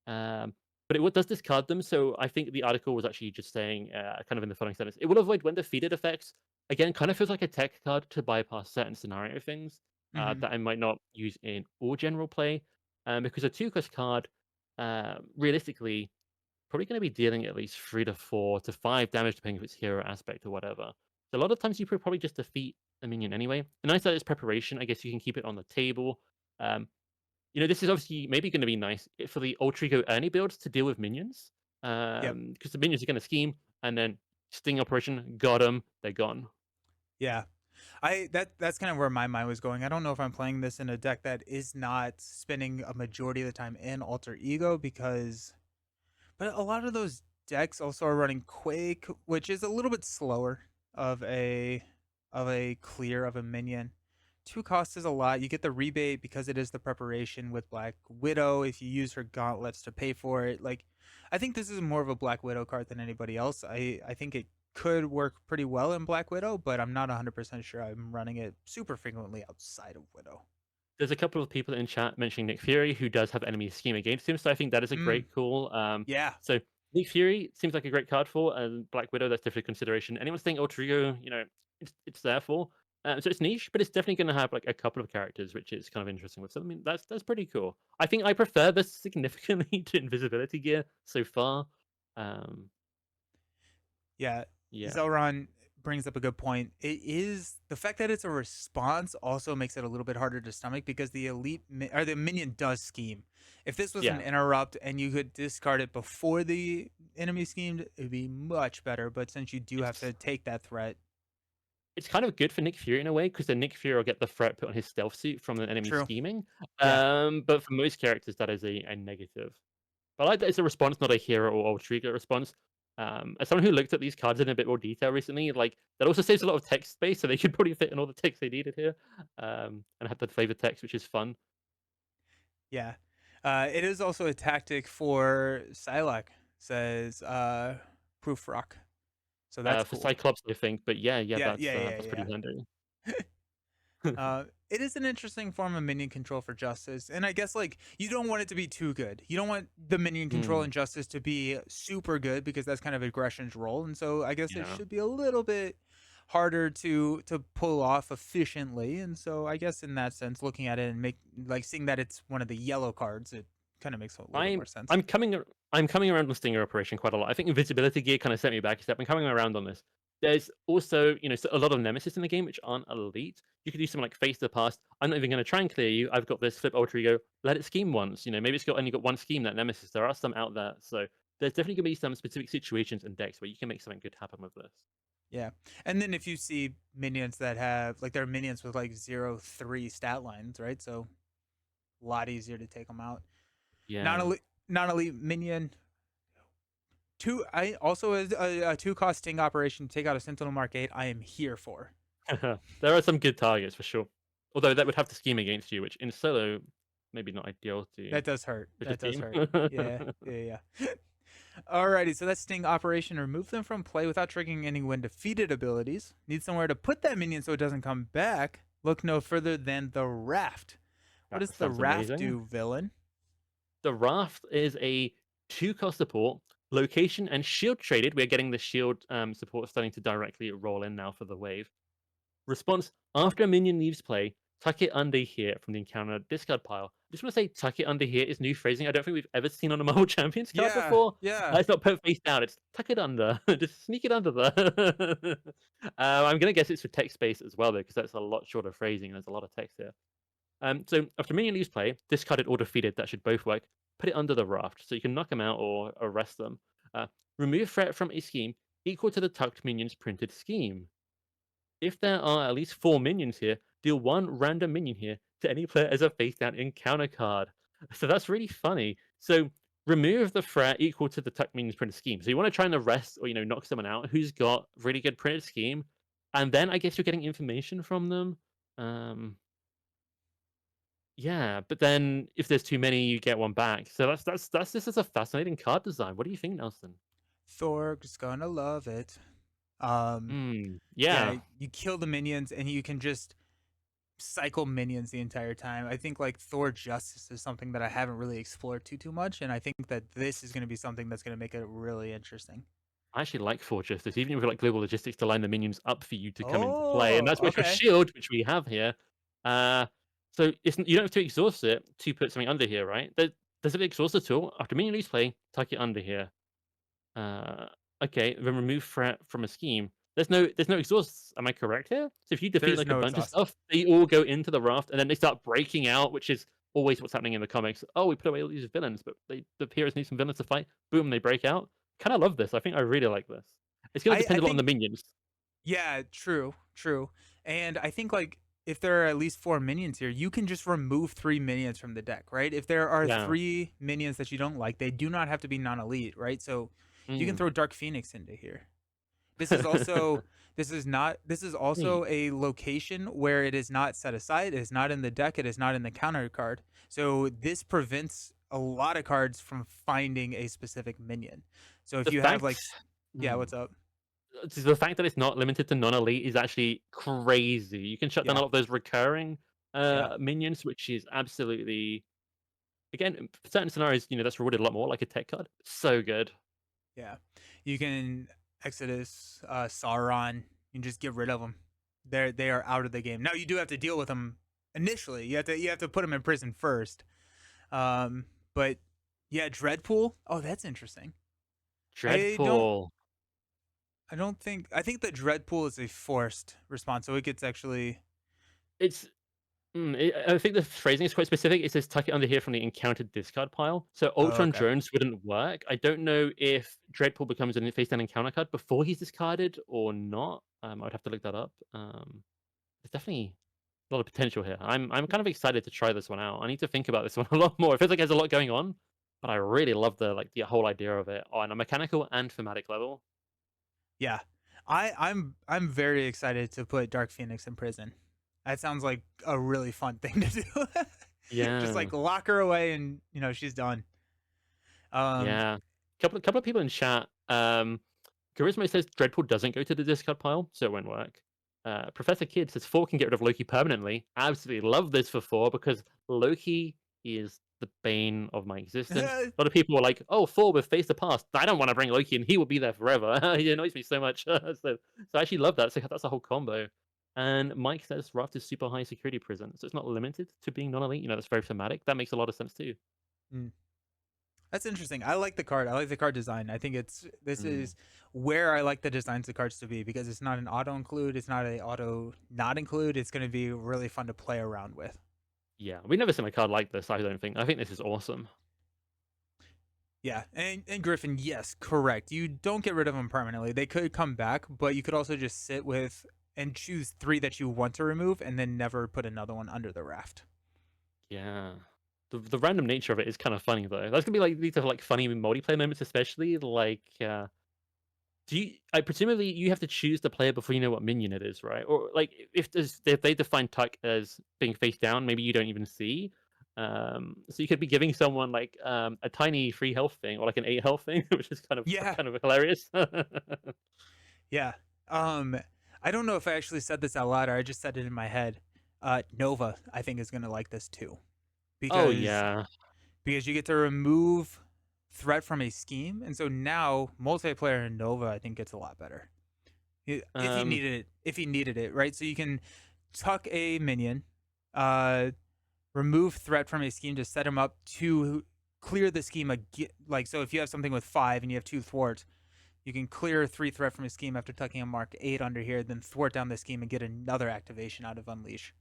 Um, but it does discard them, so I think the article was actually just saying, kind of in the following sentence, it will avoid when defeated effects. Again, kind of feels like a tech card to bypass certain scenario things Mm-hmm. that I might not use in all general play, because a 2 cost card, realistically, probably going to be dealing at least 3 to 4 to 5 damage, depending if it's hero aspect or whatever. So a lot of times you could probably just defeat a minion anyway. The nice side is preparation. I guess you can keep it on the table. Um, this is obviously maybe going to be nice for the Ultrigo Ernie builds to deal with minions. Yep. Because the minions are going to scheme, and then Sting Operation, got them, they're gone. Yeah. That's kind of where my mind was going. I don't know if I'm playing this in a deck that is not spending a majority of the time in alter ego because but a lot of those decks also are running Quake, which is a little bit slower of a clear of a minion. 2 costs is a lot. You get the rebate because it is the preparation with Black Widow if you use her gauntlets to pay for it. Like, I think this is more of a Black Widow card than anybody else. I think it could work pretty well in Black Widow, but I'm not 100% sure I'm running it super frequently outside of Widow. There's a couple of people in chat mentioning Nick Fury who does have enemy scheme against him, so I think that is a Mm, great call. yeah. So Nick Fury seems like a great card for, and Black Widow, that's definitely a consideration. Anyone saying Ultra Ego, it's there for. So it's niche, but it's definitely going to have like a couple of characters, which is kind of interesting with. So I mean, that's pretty cool. I think I prefer this significantly to Invisibility Gear so far. Um, Yeah, yeah, Zelron brings up a good point. It is the fact that it's a response also makes it a little bit harder to stomach because the or the minion does scheme. If this was an yeah. interrupt and you could discard it before the enemy schemed, it'd be much better. But since you do have It's to take that threat, it's kind of good for Nick Fury in a way because then Nick Fury will get the threat put on his stealth suit from the enemy true. scheming. Yeah, But for most characters, that is a negative. But I like that it's a response, not a hero or ultra ego response. As someone who looked at these cards in a bit more detail recently, like that also saves a lot of text space, so they could probably fit in all the text they needed here, and have the flavored text, which is fun. yeah. It is also a tactic for Psylocke, says Proof Rock. So that's For cool. Cyclops, I think, but yeah, Yeah, yeah, yeah, that's pretty handy. yeah. It is an interesting form of minion control for Justice, and I guess like you don't want it to be too good. You don't want the minion control Mm, in Justice to be super good because that's kind of aggression's role, and so I guess it yeah. should be a little bit harder to pull off efficiently. And so I guess in that sense, looking at it and make like seeing that it's one of the yellow cards, it kind of makes a little bit I'm more sense. I'm coming I'm coming around on Stinger Operation quite a lot. I think Invisibility Gear kind of set me back a step. I'm coming around on this. There's also, a lot of nemesis in the game which aren't elite. You could do something like Face the Past. I'm not even going to try and clear you. I've got this Flip Ultra Ego. Let it scheme once. Maybe it's got only got one scheme, that nemesis. There are some out there. So there's definitely going to be some specific situations and decks where you can make something good happen with this. Yeah, and then if you see minions that have like they're minions with like 0-3 stat lines, right? So a lot easier to take them out. Non Yeah. elite, non elite minion. Two. I also as a 2 cost sting operation to take out a Sentinel Mark 8. I am here for. There are some good targets for sure. Although that would have to scheme against you, which in solo, maybe not ideal to That does hurt. push a That does team. hurt. Yeah, yeah, yeah. Alrighty, so that's Sting Operation. Remove them from play without triggering any when defeated abilities. Need somewhere to put that minion so it doesn't come back. Look no further than the Raft. What That does the sounds Raft amazing. do, villain? The Raft is a 2 cost support. Location and shield traded. We're getting the shield support starting to directly roll in now for the wave. Response: after a minion leaves play, tuck it under here from the encounter discard pile. I just want to say, tuck it under here is new phrasing I don't think we've ever seen on a Marvel Champions card Yeah, before. yeah. It's not put face down, it's tuck it under. Just sneak it under there. I'm going to guess it's for text space as well, though, because that's a lot shorter phrasing and there's a lot of text here. So after minion leaves play, discard it or defeat it. That should both work. Put it under the Raft so you can knock them out or arrest them. Remove threat from a scheme equal to the tucked minion's printed scheme. If there are at least 4 minions here, deal 1 random minion here to any player as a face down encounter card. So that's really funny. So remove the threat equal to the tucked minion's printed scheme. So you want to try and arrest or knock someone out who's got really good printed scheme, and then I guess you're getting information from them. Um, yeah, but then if there's too many, you get one back. So that's this is a fascinating card design. What do you think, Nelson? Thor's gonna love it. Um, yeah, Yeah, you kill the minions and you can just cycle minions the entire time. I think like Thor Justice is something that I haven't really explored too much, and I think that this is going to be something that's going to make it really interesting. I actually like Fortress. There's even with like global logistics to line the minions up for you to come into play, and Oh, that's with your okay. shield, which we have here. Uh, so you don't have to exhaust it to put something under here, right? Does it exhaust at all? After minion leaves play, tuck it under here. Uh, okay, then remove threat from a scheme. There's no exhausts. Am I correct here? So if you defeat There's like a no bunch of exhaust. stuff, they all go into the raft, and then they start breaking out, which is always what's happening in the comics. Oh, we put away all these villains, but the heroes need some villains to fight. Boom, they break out. Kind of love this. I think I really like this. It's gonna I depend a lot on the think minions. yeah, true. And I think like if there are at least 4 minions here, you can just remove 3 minions from the deck, right? If there are Yeah. 3 minions that you don't like, they do not have to be non-elite, right? So you can Mm. throw Dark Phoenix into here This is also this is Neat. also a location where it is not set aside, it is not in the deck, it is not in the counter card. So this prevents a lot of cards from finding a specific minion. So if The you have fact like yeah, mm, what's up? the fact that it's not limited to non-elite is actually crazy. You can shut down a Yeah. lot of those recurring Yeah. minions, which is absolutely again in certain scenarios, that's rewarded a lot more, like a tech card. So good. Yeah. You can Exodus, Sauron, you can just get rid of them. They are out of the game. Now you do have to deal with them initially. You have to put them in prison first. But yeah, Dreadpool. Oh, that's interesting. I don't Dreadpool. I think that Dreadpool is a forced response, so it gets actually. It's I think the phrasing is quite specific. It says tuck it under here from the encountered discard pile. So Oh, Ultron okay. drones wouldn't work. I don't know if Dreadpool becomes a face down encounter card before he's discarded or not. I would have to look that up. There's definitely a lot of potential here. I'm kind of excited to try this one out. I need to think about this one a lot more. It feels like there's a lot going on, but I really love the whole idea of it on a mechanical and thematic level. Yeah, I'm very excited to put Dark Phoenix in prison. That sounds like a really fun thing to do. Just Yeah. like lock her away and she's done. Um, Yeah. Couple of people in chat. Charisma says Dreadpool doesn't go to the discard pile, so it won't work. Professor Kid says 4 can get rid of Loki permanently. Absolutely love this for 4 because Loki is the bane of my existence. A lot of people are like, "Oh, 4 with Face the Past. I don't want to bring Loki in. He will be there forever. He annoys me so much." So I actually love that. So that's a whole combo. And Mike says Raft is super high security prison, so it's not limited to being non-elite. That's very thematic. That makes a lot of sense too. mm, that's interesting. I like the card. I like the card design. I think this Mm. is where I like the designs of cards to be because it's not an auto include. It's not a auto not include. It's going to be really fun to play around with. Yeah, we've never seen a card like this. I don't think. I think this is awesome. Yeah, and Griffin, yes, correct. You don't get rid of them permanently. They could come back, but you could also just sit with and choose 3 that you want to remove, and then never put another one under the raft. Yeah. The random nature of it is kind of funny though. That's gonna be like these are like funny multiplayer moments, especially like do you I presumably you have to choose the player before you know what minion it is, right? Or like if they define Tuck as being face down, maybe you don't even see. So you could be giving someone like a tiny free health thing or like an 8 health thing, which is Yeah, kind of hilarious. yeah. Um, I don't know if I actually said this out loud or I just said it in my head. Nova, I think, is gonna like this too, Oh because yeah. you get to remove threat from a scheme, and so now multiplayer in Nova, I think, gets a lot better. If you Um needed it, right? So you can tuck a minion, uh, remove threat from a scheme to set him up to clear the scheme again. Like, so if you have something with 5 and you have 2 thwarts, you can clear 3 threat from a scheme after tucking a mark 8 under here, then thwart down the scheme and get another activation out of Unleash.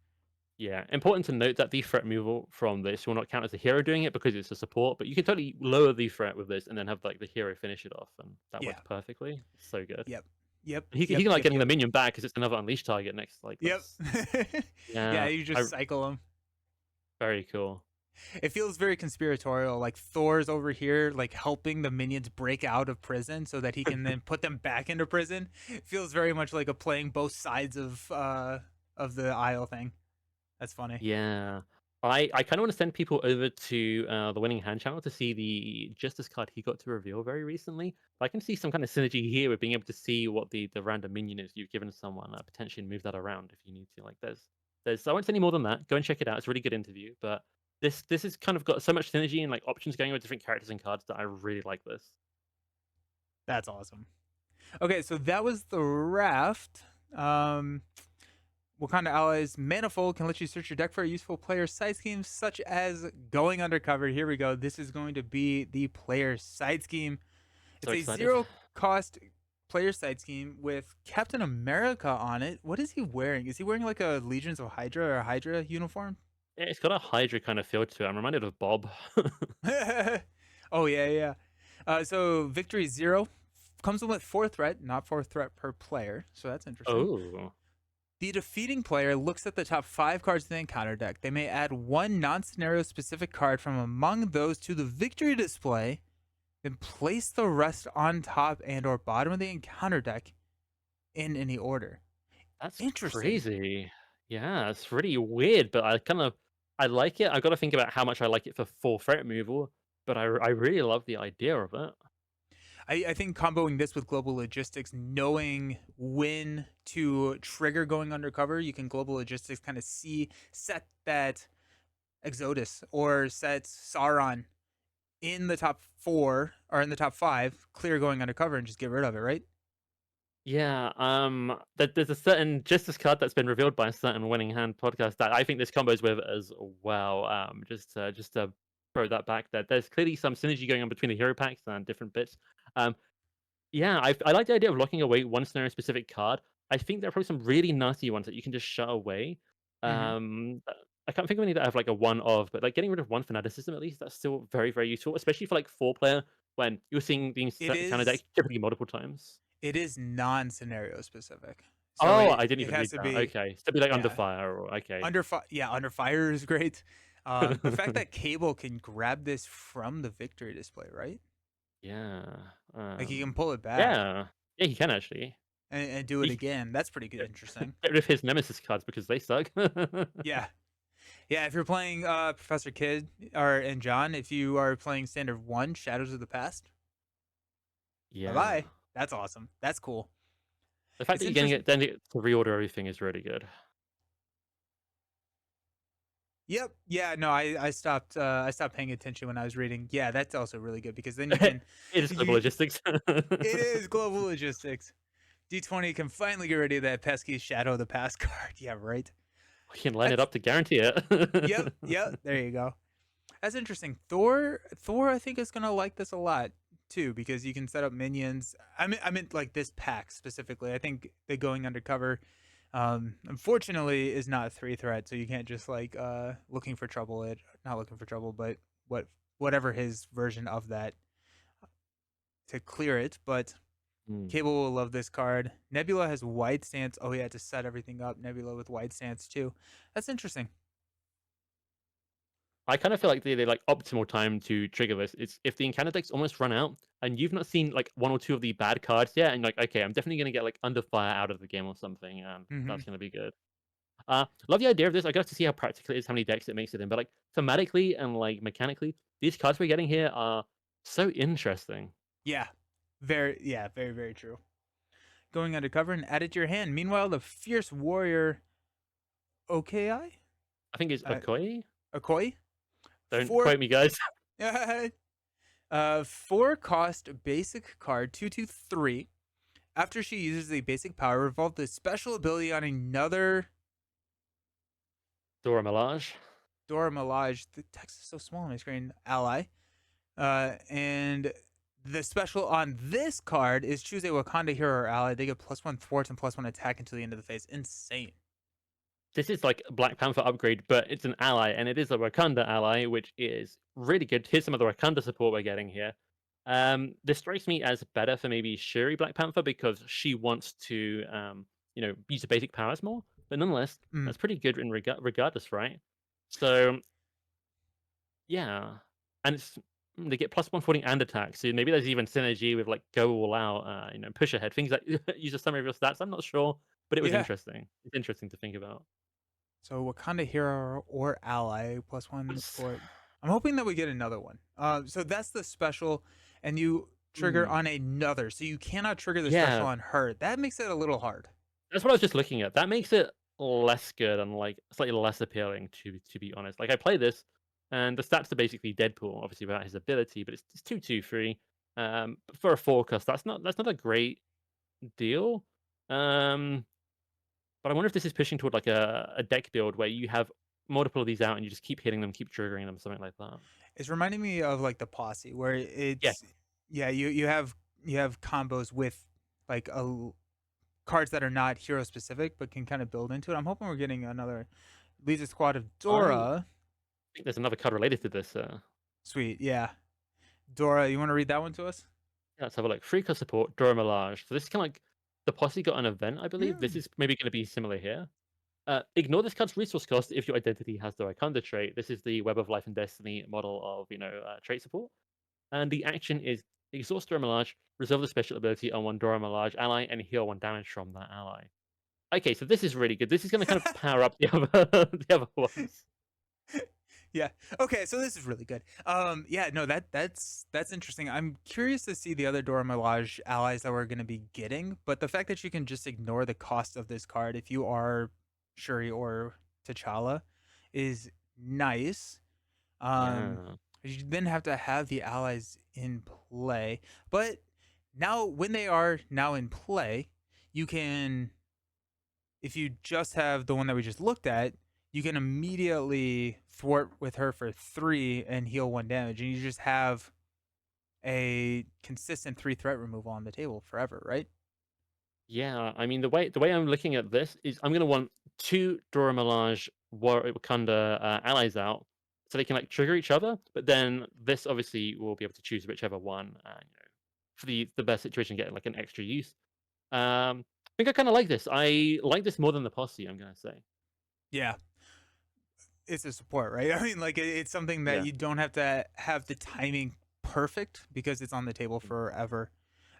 Yeah, important to note that the threat removal from this will not count as a hero doing it because it's a support, but you can totally lower the threat with this and then have like the hero finish it off, and that Yeah. works perfectly. So good. Yep. Yep. He Yep. can like Yep. getting the Yep. minion back because it's another unleash target next. Like Yep. that's Yeah, yeah, you just cycle them. very cool. It feels very conspiratorial. Like Thor's over here, like helping the minions break out of prison so that he can then put them back into prison. It feels very much like a playing both sides of the aisle thing. That's funny. Yeah, I kind of want to send people over to the winning hand channel to see the justice card he got to reveal very recently. But I can see some kind of synergy here with being able to see what the random minion is you've given someone, potentially move that around if you need to. Like there's I won't say any more than that. Go and check it out. It's a really good interview. But this has kind of got so much synergy and like options going with different characters and cards that I really like this. That's awesome. Okay, so that was the raft. Wakanda allies Manifold can let you search your deck for a useful player side scheme, such as going undercover. Here we go. This is going to be the player side scheme. So It's a excited. 0 cost player side scheme with Captain America on it. What is he wearing? Is he wearing like a Legions of Hydra or a Hydra uniform? Yeah, it's got a Hydra kind of feel to it. I'm reminded of Bob. Oh yeah, yeah. So victory 0 comes with 4 threat, not 4 threat per player. So that's interesting. Oh. The defeating player looks at the top 5 cards in the encounter deck. They may add 1 non-scenario specific card from among those to the victory display, then place the rest on top and or bottom of the encounter deck in any order. That's Interesting. crazy. Yeah, it's really weird, but I like it. I got to think about how much I like it for full threat removal, but I really love the idea of it. I think comboing this with global logistics, knowing when to trigger going undercover, you can global logistics kind of set that Exodus or set Sauron in the top four or in the top five, clear going undercover and just get rid of it, right? Yeah, that there's a certain Justice card that's been revealed by a certain Winning Hand podcast that I think this combos with as well. Just to throw that back there, there's clearly some synergy going on between the hero packs and different bits. Um, yeah, I like the idea of locking away one scenario specific card. I think there are probably some really nasty ones that you can just shut away. Mm-hmm. I can't think of any that have like a one of, but like getting rid of one fanaticism at least that's still very very useful, especially for like 4 player when you're seeing these It counter is decks typically multiple times. it is non-scenario specific, so Oh, it I didn't it even has read to that. be Okay. So it'd be like Under yeah Fire or okay. under fire is great. The fact that Cable can grab this from the victory display, right? Yeah. Like he can pull it back Yeah. Yeah, he can actually. and do it He again. That's pretty good, can interesting. get rid of his Nemesis cards because they suck. Yeah, yeah. If you're playing Professor Kid or and John, if you are playing Standard One, Shadows of the Past, bye Yeah. bye. That's awesome. That's cool. The fact It's that you're getting interesting. it then to reorder everything is really good. Yep. Yeah. No, I stopped paying attention when I was reading. Yeah, that's also really good because then you can It is global you logistics. it is global logistics. D20 can finally get rid of that pesky Shadow of the Past card. Yeah, right. We can line it That's up to guarantee it. yep. There you go. That's interesting. Thor, I think is gonna like this a lot too because you can set up minions. I meant like this pack specifically. I think the going undercover, unfortunately, is not a 3 threat, so you can't just like looking for trouble. It not looking for trouble, but whatever his version of that to clear it. But Hmm. Cable will love this card. Nebula has wide stance. Oh, he had to set everything up. Nebula with wide stance too. That's interesting. I kind of feel like the like optimal time to trigger this is if the encounter deck's almost run out and you've not seen like one or two of the bad cards yet, and like, okay, I'm definitely gonna get like Under Fire out of the game or something, and Mm-hmm. that's gonna be good. Love the idea of this. I got to see how practical it is, how many decks it makes it in, but like thematically and like mechanically, these cards we're getting here are so interesting. Yeah, very very true. Going undercover and add it to your hand. Meanwhile, the fierce warrior Okoye, I think it's uh, Okoye. Okoye, Don't four, quote me, guys. 4 cost basic card 2/3. After she uses a basic power, revolve the special ability on another Dora Milaje. Dora Milaje. The text is so small on my screen. Ally, and the special on this card is choose a Wakanda hero or ally. They get +1 thwart and +1 attack until the end of the phase. Insane. This is like Black Panther upgrade, but it's an ally, and it is a Wakanda ally, which is really good. Here's some of the Wakanda support we're getting here. This strikes me as better for maybe Shuri Black Panther because she wants to, use the basic powers more. But nonetheless, Mm. that's pretty good in regardless, right? So yeah, and they get +1 footing and attack. So maybe there's even synergy with like go all out, push ahead things that use a summary of your stats. I'm not sure, but it was Yeah. interesting. It's interesting to think about. So Wakanda hero or ally +1 What's for. I'm hoping that we get another one. So that's the special, and you trigger hmm, on another. So you cannot trigger the special yeah, on her. That makes it a little hard. that's what I was just looking at. That makes it less good and like slightly less appealing to be honest. Like I play this, and the stats are basically Deadpool, obviously without his ability, but it's 2/2/3. But for a forecast, that's not a great deal. Um, but I wonder if this is pushing toward like a deck build where you have multiple of these out and you just keep hitting them, keep triggering them, something like that. It's reminding me of like the posse, where Yeah, it's yeah you have combos with like cards that are not hero specific but can kind of build into it. I'm hoping we're getting another leads a squad of I Dora. think there's another card related to this. Sweet, yeah. Dora, you want to read that one to us? Yeah, let's have a look. Free card support, Dora Milaje. So this is kind of like the posse got an event, I believe. This Mm. is maybe going to be similar here. Ignore this card's resource cost if your identity has the Wakanda trait. This is the Web of Life and Destiny model of trait support. And the action is exhaust Dora Milaje, resolve the special ability on one Dora Milaje ally, and heal 1 damage from that ally. Okay, so this is really good. This is going to kind of power up the other the other ones. Yeah. Okay, so this is really good. Yeah, no, that's interesting. I'm curious to see the other Dora Milaje allies that we're gonna be getting, but the fact that you can just ignore the cost of this card if you are Shuri or T'Challa is nice. Yeah. You then have to have the allies in play. But now when they are now in play, you can, if you just have the one that we just looked at, you can immediately thwart with her for 3 and heal 1 damage, and you just have a consistent 3 threat removal on the table forever, right? Yeah, I mean the way I'm looking at this is I'm gonna want 2 Dora Milaje Wakanda allies out, so they can like trigger each other. But then this obviously will be able to choose whichever one, for the best situation, getting like an extra use. I think I kind of like this. I like this more than the posse. I'm gonna say. Yeah, it's a support, right? I mean, like it's something that Yeah, you don't have to have the timing perfect because it's on the table forever.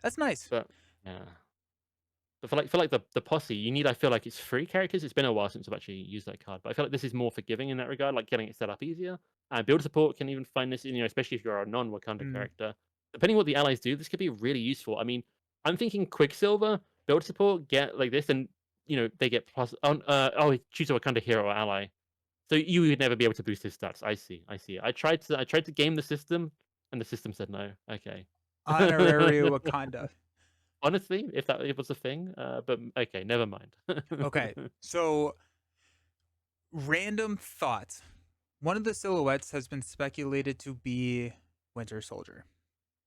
That's nice. but yeah. But for like the posse, you need. I feel like it's 3 characters. It's been a while since I've actually used that card, but I feel like this is more forgiving in that regard, like getting it set up easier. Build support can even find this, especially if you're a non-Wakanda Mm. character. Depending what the allies do, this could be really useful. I mean, I'm thinking Quicksilver build support get like this, and they get plus. Choose a Wakanda hero or ally, so you would never be able to boost his stats. I see. I see. I tried to game the system, and the system said no. Okay. Honorary Wakanda. Honestly, if that it was a thing, but okay, never mind. Okay, so random thought. One of the silhouettes has been speculated to be Winter Soldier.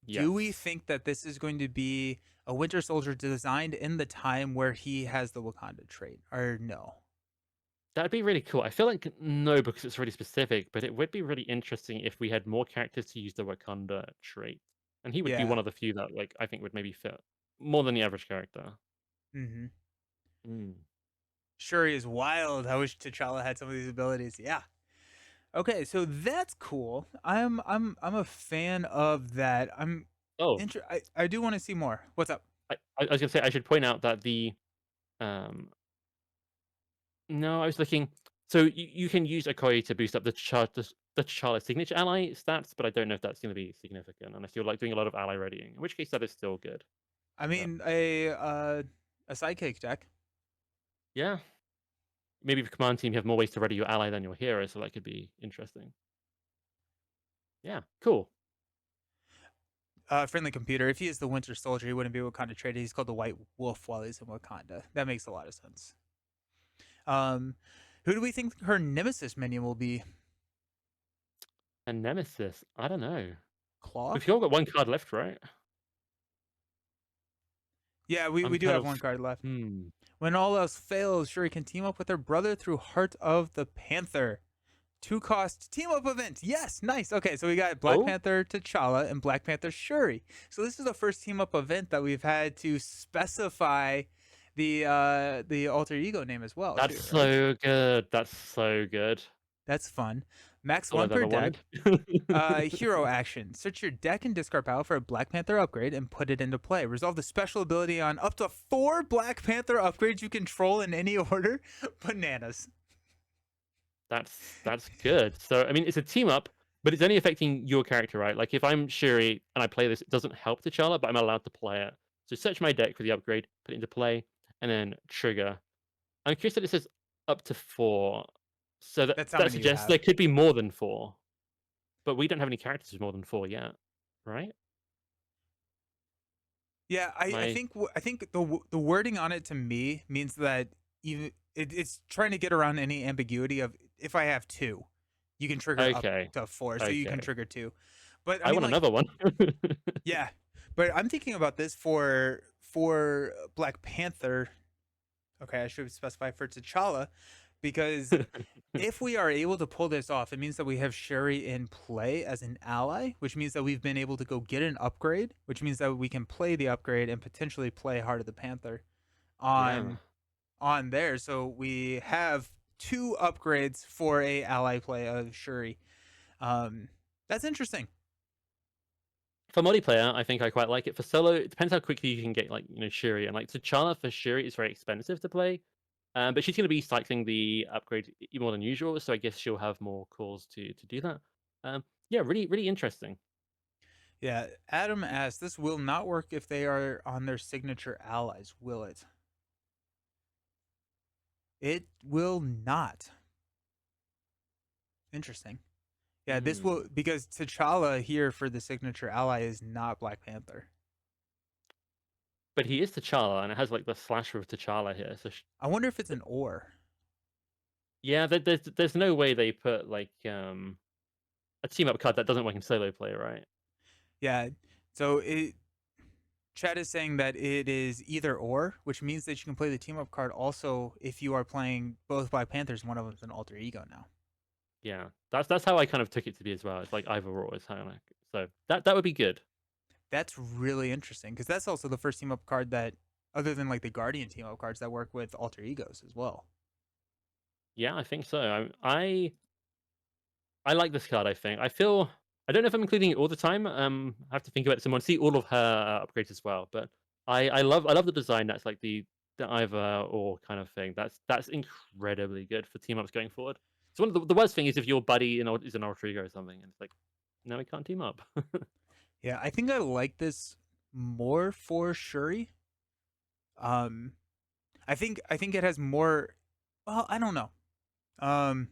Do we Yes. think that this is going to be a Winter Soldier designed in the time where he has the Wakanda trait, or no? That'd be really cool. I feel like no, because it's really specific, but it would be really interesting if we had more characters to use the Wakanda trait. And he would be Yeah. one of the few that like I think would maybe fit more than the average character. Mm-hmm. Mm. Shuri is wild. I wish T'Challa had some of these abilities. Yeah. Okay, so that's cool. I'm a fan of that. Oh, I do want to see more. What's up? I was gonna say I should point out that the um no, I was looking. So you can use Okoye to boost up the T'Challa signature ally stats, but I don't know if that's going to be significant unless you're like doing a lot of ally readying. In which case, that is still good. I But mean, a sidekick deck. yeah, maybe for command team, you have more ways to ready your ally than your hero, so that could be interesting. Yeah, cool. Friendly computer. If he is the Winter Soldier, he wouldn't be Wakanda traded. He's called the White Wolf while he's in Wakanda. That makes a lot of sense. Um, who do we think her nemesis minion will be? And Nemesis, I don't know. Claw? We've all got 1 card left, right? Yeah, we I'm do kind have of one card left. hmm. When all else fails, Shuri can team up with her brother through Heart of the Panther. 2 cost team up event. Yes, nice. Okay, so we got Black Oh, Panther T'Challa and Black Panther Shuri. So this is the first team up event that we've had to specify the alter ego name as well that's too, right? so good. That's so good. That's fun. Max All one I've per ever wanted. deck. Hero action. Search your deck and discard pile for a Black Panther upgrade and put it into play. Resolve the special ability on up to 4 Black Panther upgrades you control in any order. Bananas. That's good. So I mean, it's a team up, but it's only affecting your character, right? Like if I'm Shuri and I play this, it doesn't help T'Challa, but I'm allowed to play it. So search my deck for the upgrade, put it into play, and then trigger. I'm curious that it says up to 4. So that That's how that many you suggests have. there could be more than 4, but we don't have any characters with more than 4 yet, right? Yeah, My I think the wording on it to me means that even it's trying to get around any ambiguity of if I have 2, you can trigger up okay, to 4, so you can okay. trigger 2. But I I mean, want like, another one. yeah, but I'm thinking about this for Black Panther. Okay, I should specify for T'Challa because if we are able to pull this off, it means that we have Shuri in play as an ally, which means that we've been able to go get an upgrade, which means that we can play the upgrade and potentially play Heart of the Panther Yeah. on there. So we have 2 upgrades for a ally play of Shuri. That's interesting. For multiplayer, I think I quite like it. For solo, it depends how quickly you can get like Shuri and like T'Challa for Shuri is very expensive to play. But she's going to be cycling the upgrade more than usual, so I guess she'll have more calls to do that. Yeah, really interesting. Yeah, Adam asked, this will not work if they are on their signature allies, will it? It will not. Interesting. Yeah, this will Mm. because T'Challa here for the signature ally is not Black Panther. But he is T'Challa, and it has like the slasher of T'Challa here. So I wonder if it's an or. yeah, there's no way they put like a team up card that doesn't work in solo play, right? Yeah. So it Chat is saying that it is either or, which means that you can play the team up card also if you are playing both Black Panthers. One of them's an alter ego now. Yeah, that's how I kind of took it to be as well. It's like either or is how I like it. So that would be good. That's really interesting because that's also the first team up card that, other than like the Guardian team up cards, that work with alter egos as well. Yeah, I think so. I like this card. I think I don't know if I'm including it all the time. I have to think about it some more. See all of her upgrades as well. But I love the design. That's like the either or kind of thing. That's incredibly good for team ups going forward. So one of the worst thing is if your buddy is an alter ego or something, and it's like, no, we can't team up. Yeah, I think I like this more for Shuri. Um, I think it has more. Well, I don't know. Um,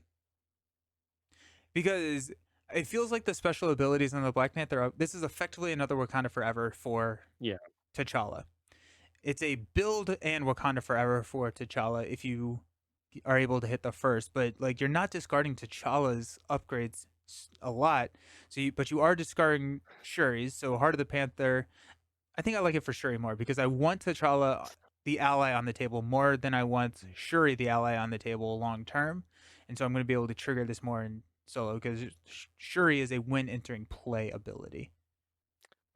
because it feels like the special abilities on the Black Panther. This is effectively another Wakanda Forever for Yeah, T'Challa. It's a build and Wakanda Forever for T'Challa if you are able to hit the first, but like you're not discarding T'Challa's upgrades a lot. But you are discarding Shuri's. So Heart of the Panther, I think I like it for Shuri more because I want T'Challa the ally on the table more than I want Shuri the ally on the table long term, and so I'm going to be able to trigger this more in solo because Shuri is a win entering play ability.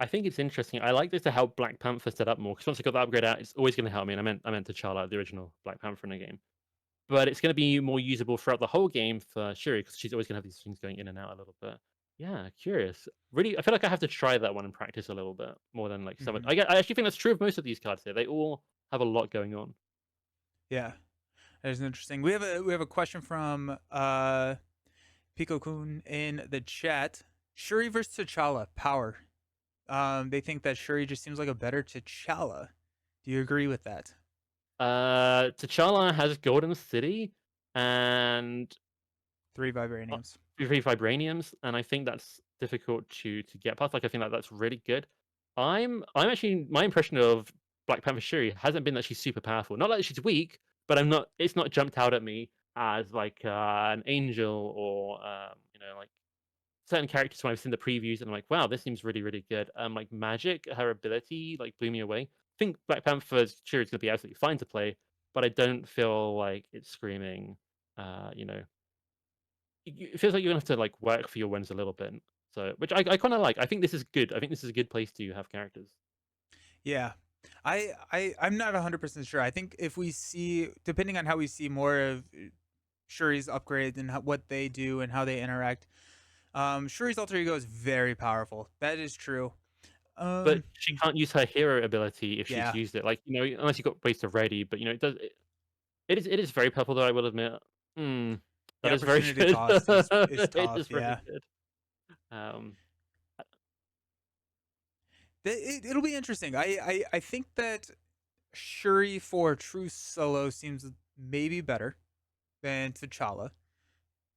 I think it's interesting. I like this to help Black Panther set up more because once I got the upgrade out, it's always going to help me. And I meant T'Challa, the original Black Panther in the game. But it's going to be more usable throughout the whole game for Shuri because she's always going to have these things going in and out a little bit. Yeah, curious. Really, I feel like I have to try that one and practice a little bit more than like some. Mm-hmm. I actually think that's true of most of these cards here. They all have a lot going on. Yeah, that is interesting. We have a question from Pico Kun in the chat. Shuri versus T'Challa power. They think that Shuri just seems like a better T'Challa. Do you agree with that? T'Challa has Golden City and 3 vibraniums. 3 vibraniums, and I think that's difficult to get past. Like I think that's really good. I'm actually my impression of Black Panther Shuri hasn't been that she's super powerful. Not that she's weak, but I'm not. It's not jumped out at me as like an angel or like certain characters when I've seen the previews and I'm like, wow, this seems really good. Like Magic, her ability like blew me away. I think Black Panther's Shuri is gonna be absolutely fine to play, but I don't feel like it's screaming. Uh, you know, it feels like you're gonna have to like work for your wins a little bit. So, which I kind of like. I think this is good. I think this is a good place to have characters. Yeah. I'm not 100% sure. I think if we see, depending on how we see more of Shuri's upgrades and what they do and how they interact, Shuri's alter ego is very powerful. That is true. But Um, she can't use her hero ability if she's yeah, used it. Like unless you got ways to ready. But it does. It is very purple though. I will admit. Mm, the that is very opportunity good. cost is It tough. is very Yeah, good. Um, it'll be interesting. I think that Shuri for true solo seems maybe better than T'Challa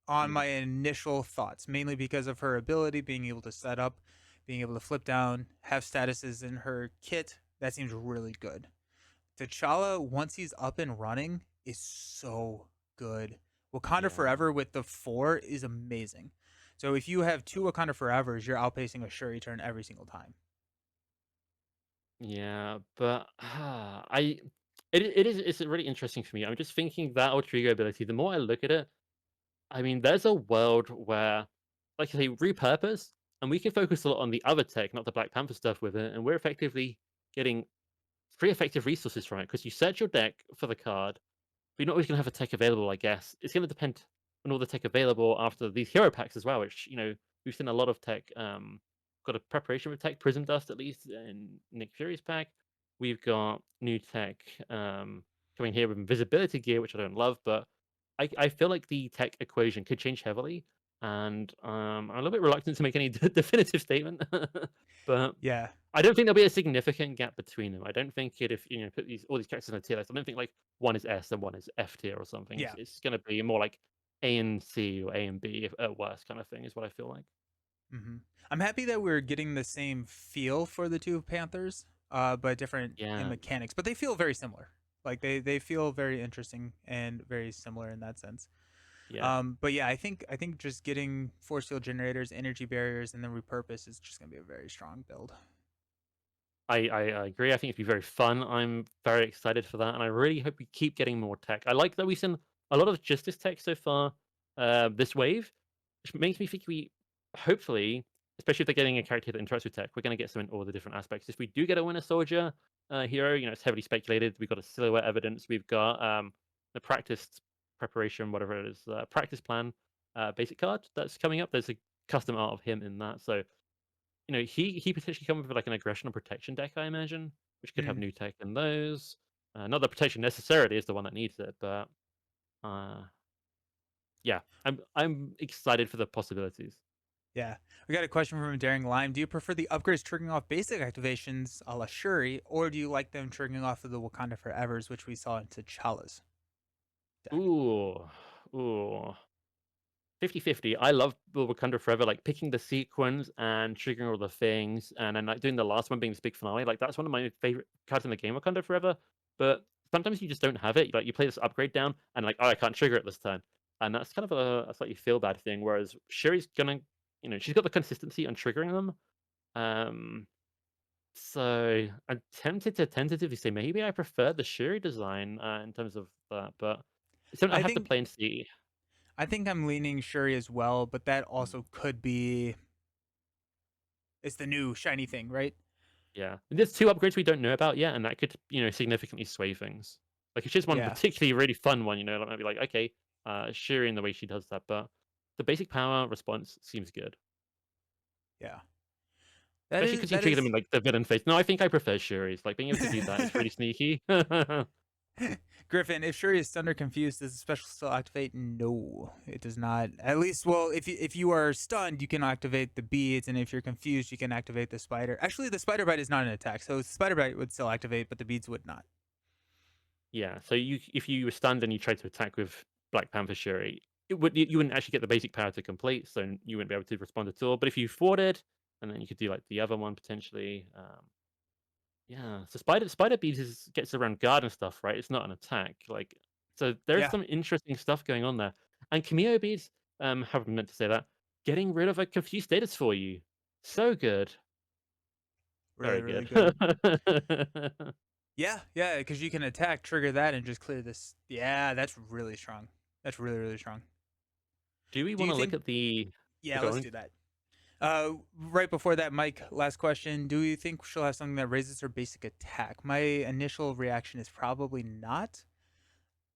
on mm, my initial thoughts, mainly because of her ability, being able to set up, being able to flip down, have statuses in her kit. That seems really good. T'Challa, once he's up and running, is so good. Wakanda yeah. Forever with the 4 is amazing. So if you have two Wakanda Forevers, you're outpacing a Shuri turn every single time. Yeah, but it's really interesting for me. I'm just thinking that alter ego ability. The more I look at it, I mean, there's a world where, like I say, repurpose, and we can focus a lot on the other tech, not the Black Panther stuff with it, and we're effectively getting pretty effective resources from it because you search your deck for the card, but you're not always going to have a tech available. I guess it's going to depend on all the tech available after these hero packs as well, which we've seen a lot of tech got a preparation with tech, Prism Dust at least in Nick Fury's pack. We've got new tech coming here with Invisibility Gear, which I don't love, but I feel like the tech equation could change heavily, and I'm a little bit reluctant to make any definitive statement. But Yeah. I don't think there'll be a significant gap between them. I don't think if put all these characters in a tier list, I don't think like one is S and one is F tier or something. Yeah. It's going to be more like A and C or A and B at worst kind of thing is what I feel like. hmm I'm happy that we're getting the same feel for the two Panthers, but different in Yeah, mechanics. But they feel very similar. Like they feel very interesting and very similar in that sense. yeah. But yeah, I think just getting force field generators, energy barriers, and then repurpose is just gonna be a very strong build. I agree. I think it'd be very fun. I'm very excited for that, and I really hope we keep getting more tech. I like that we've seen a lot of Justice tech so far this wave, which makes me think we hopefully, especially if they're getting a character that interacts with tech, we're going to get some in all the different aspects. If we do get a Winter Soldier hero, it's heavily speculated. We've got a silhouette evidence. We've got the practice preparation, whatever it is, practice plan basic card that's coming up. There's a custom art of him in that, so he potentially come with like an aggression or protection deck, I imagine, which could have Mm, new tech in those. Not that protection necessarily is the one that needs it, but uh, yeah, I'm excited for the possibilities. yeah, we got a question from Daring Lime. Do you prefer the upgrades triggering off basic activations a la Shuri, or do you like them triggering off of the Wakanda Forevers, which we saw in T'Challa's deck? Ooh, ooh. 50-50. I love Wakanda Forever, like picking the sequence and triggering all the things, and then like doing the last one being this big finale. Like that's one of my favorite cards in the game, Wakanda Forever. But sometimes you just don't have it. Like you play this upgrade down, and like, oh, I can't trigger it this turn, and that's kind of a slightly feel bad thing. Whereas Shuri's gonna, she's got the consistency on triggering them. Um, so I'm tempted to tentatively say maybe I prefer the Shuri design in terms of that, but it's something I I have to think play and see. I think I'm leaning Shuri as well, but that also could be it's the new shiny thing, right? Yeah, and there's 2 upgrades we don't know about yet, and that could, significantly sway things. Like, it's just one Yeah, particularly really fun one, like, maybe like, okay, Shuri in the way she does that, but the basic power response seems good. yeah. That Especially is because you that trigger them is in, like, the villain phase. No, I think I prefer Shuri's. Like, being able to do that is really sneaky. Griffin, if Shuri is stunned or confused, does the special still activate? No, it does not. At least, well, if you are stunned, you can activate the beads, and if you're confused, you can activate the spider. Actually, the spider bite is not an attack, so the spider bite would still activate, but the beads would not. Yeah, so if you were stunned and you tried to attack with Black Panther Shuri, you wouldn't actually get the basic power to complete, so you wouldn't be able to respond at all. But if you thwarted, and then you could do, like, the other one potentially, yeah, so spider beams gets around guard and stuff, right? It's not an attack, like so. There's Yeah, some interesting stuff going on there. And Cameo beads, haven't meant to say that. Getting rid of a confused status for you, so good, really, very really good. good. Yeah, yeah, because you can attack, trigger that, and just clear this. Yeah, that's really strong. That's really, really strong. Do we Do want you to look think? at the? Yeah, Go let's on. do that. Right before that, Mike, last question. Do you think she'll have something that raises her basic attack? My initial reaction is probably not.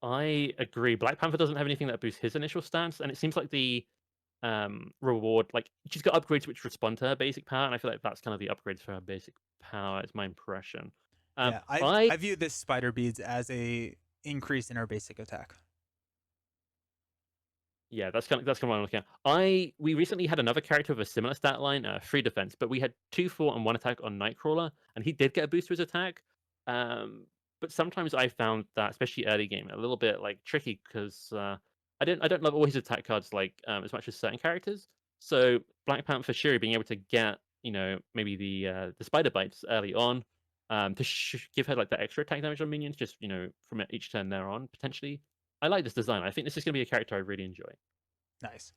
I agree. Black Panther doesn't have anything that boosts his initial stance, and it seems like the reward, like she's got upgrades which respond to her basic power, and I feel like that's kind of the upgrades for her basic power. Is my impression. Yeah, I I I view this spider beads as a increase in her basic attack. Yeah, that's kind of what I'm looking at. We recently had another character with a similar stat line, 3 defense, but we had 2 fort and 1 attack on Nightcrawler, and he did get a boost to his attack. But sometimes I found that, especially early game, a little bit like tricky because I don't love all his attack cards like as much as certain characters. So Black Panther Shuri being able to get maybe the spider bites early on, to give her like that extra attack damage on minions, just from each turn there on potentially. I like this design. I think this is going to be a character I really enjoy. Nice.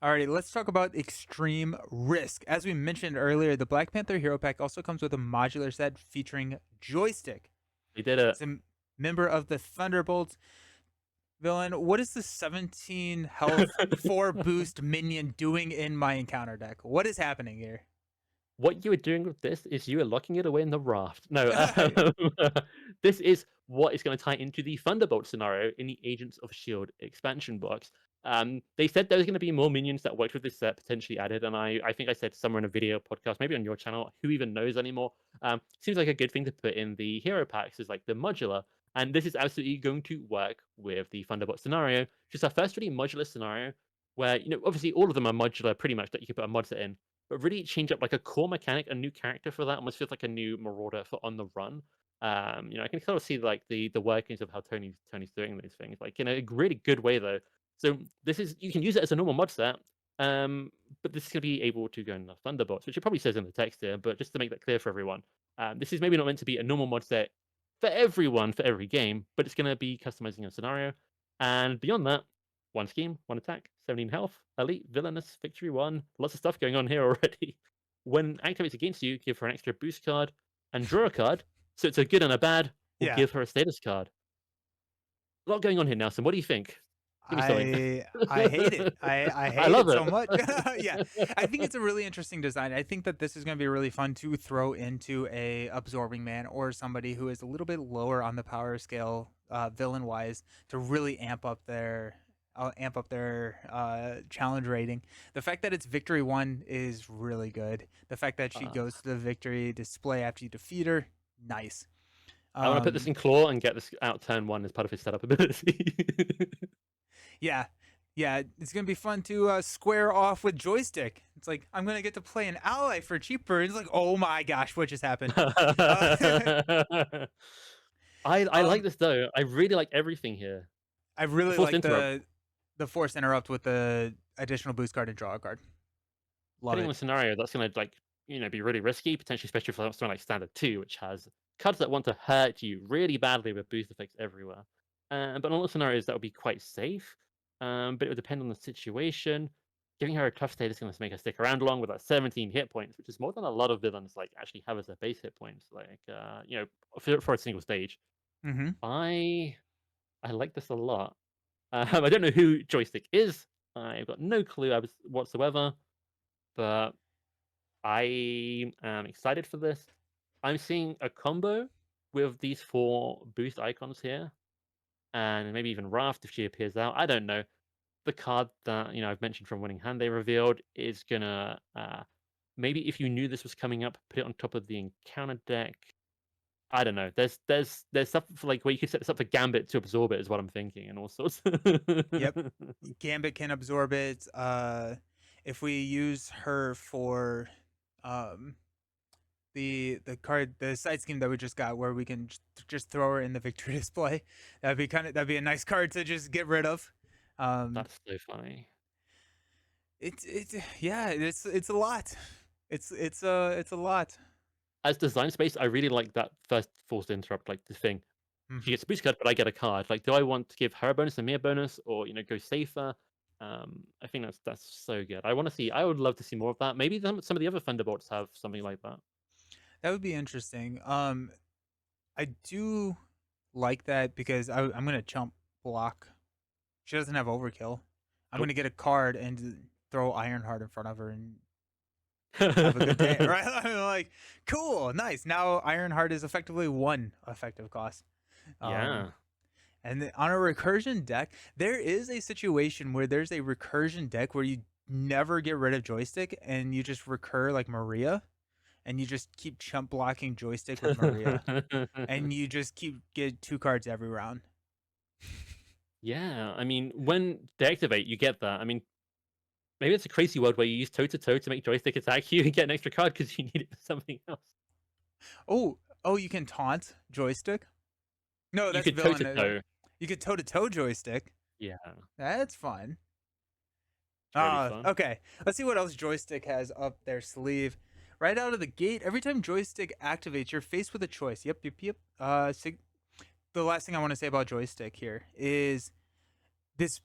Alrighty, let's talk about extreme risk. As we mentioned earlier, the Black Panther Hero Pack also comes with a modular set featuring Joystick. They did it. It's a member of the Thunderbolts villain. What is the 17 health 4 boost minion doing in my encounter deck? What is happening here? What you are doing with this is you are locking it away in the raft. No, this is what is going to tie into the Thunderbolt scenario in the Agents of Shield expansion box. They said there was going to be more minions that worked with this set potentially added, and I think I said somewhere in a video podcast, maybe on your channel, who even knows anymore. Seems like a good thing to put in the hero packs is like the modular, and this is absolutely going to work with the Thunderbot scenario. Just our first really modular scenario, where obviously all of them are modular pretty much that you can put a mod set in, but really change up like a core mechanic, a new character for that, almost feels like a new Marauder for on the run. I can sort of see like the workings of how Tony's doing these things, like in a really good way though. So this is you can use it as a normal mod set, um, but this is going to be able to go in the Thunderbolts, which it probably says in the text here. But just to make that clear for everyone, this is maybe not meant to be a normal mod set for everyone for every game, but it's going to be customizing a scenario. And beyond that, one scheme, one attack, 17 health, elite, villainous, victory one. Lots of stuff going on here already. When activates against you, give her an extra boost card and draw a card. So it's a good and a bad, or Yeah. give her a status card. A lot going on here, Nelson. What do you think? Give me something. I hate it. I I hate love it it. so much. Yeah. I think it's a really interesting design. I think that this is going to be really fun to throw into a absorbing man or somebody who is a little bit lower on the power scale villain wise to really amp up their challenge rating. The fact that it's victory 1 is really good. The fact that she Uh, goes to the victory display after you defeat her, nice. I want to put this Um in claw and get this out turn one as part of his setup ability. Yeah. Yeah, it's gonna be fun to square off with Joystick. It's like I'm gonna get to play an ally for cheaper. It's like, oh my gosh, what just happened? Uh, I like um, this though. I really like everything here. I The really forced like interrupt. the force interrupt with the additional boost card and draw a card. Love Depending on it. the scenario, that's gonna like be really risky, potentially, especially for something like Standard Two, which has cards that want to hurt you really badly with boost effects everywhere. But in a lot of scenarios, that would be quite safe. But it would depend on the situation. Giving her a tough state is going to make her stick around long with that 17 hit points, which is more than a lot of villains like actually have as their base hit points. Like for a single stage. Mm-hmm. I I like this a lot. I don't know who Joystick is. I've got no clue whatsoever, but I am excited for this. I'm seeing a combo with these four boost icons here, and maybe even Raft if she appears out. I don't know. The card that I've mentioned from Winning Hand they revealed is gonna maybe if you knew this was coming up, put it on top of the encounter deck. I don't know. There's stuff for, like where you could set this up for Gambit to absorb it is what I'm thinking, and all sorts. Yep. Gambit can absorb it. If we use her for um the side scheme that we just got where we can just throw her in the victory display, that'd be a nice card to just get rid of. Um, That's so funny. it's yeah, it's a lot. It's a lot. As design space, I really like that first forced interrupt, like the thing. She Hmm. gets a boost card, but I get a card. Like, do I want to give her a bonus and me a bonus, or go safer? I think that's so good. I want to see. I would love to see more of that. Maybe some of the other Thunderbolts have something like that. That would be interesting. I do like that because I'm gonna chump block. She doesn't have overkill. I'm Nope. gonna get a card and throw Ironheart in front of her and have a good day, right? I'm like, cool, nice. Now Ironheart is effectively 1 effective cost. Um, Yeah. on a recursion deck, there is a situation where there's a recursion deck where you never get rid of Joystick and you just recur like Maria, and you just keep chump blocking Joystick with Maria, and you just keep get 2 cards every round. Yeah. I mean, when they activate, you get that. I mean, maybe it's a crazy world where you use toe to toe to make Joystick attack you and get an extra card because you need it for something else. Oh, you can taunt Joystick. No, You that's could toe to villain. toe. You could toe to toe Joystick. Yeah. That's fun. It's really fun. Okay. Let's see what else Joystick has up their sleeve. Right out of the gate, every time Joystick activates, you're faced with a choice. Yep. The last thing I want to say about Joystick here is this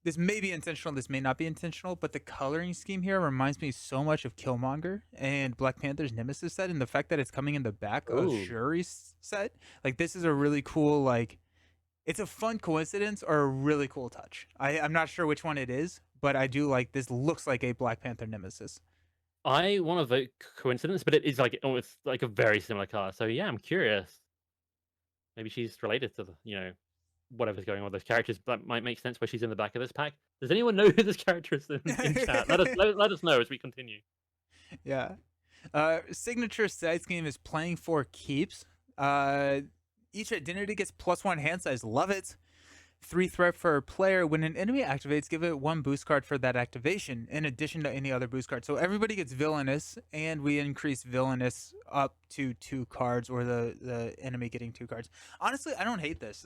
this may be intentional, this may not be intentional, but the coloring scheme here reminds me so much of Killmonger and Black Panther's Nemesis set, and the fact that it's coming in the back of Oh. Shuri's set. Like this is a really cool it's a fun coincidence or a really cool touch. I'm not sure which one it is, but I do like this. Looks like a Black Panther Nemesis. I want to vote coincidence, but it is like almost like a very similar car. So yeah, I'm curious. Maybe she's related to the. whatever's going on with those characters. That might make sense why she's in the back of this pack. Does anyone know who this character is in chat? Let us know as we continue. Yeah. Signature side scheme is playing for keeps. Uh, each identity gets +1 hand size. Love it. 3 threat for player. When an enemy activates, give it 1 boost card for that activation, in addition to any other boost card. So everybody gets villainous, and we increase villainous up to 2 cards, or the enemy getting 2 cards. Honestly, I don't hate this.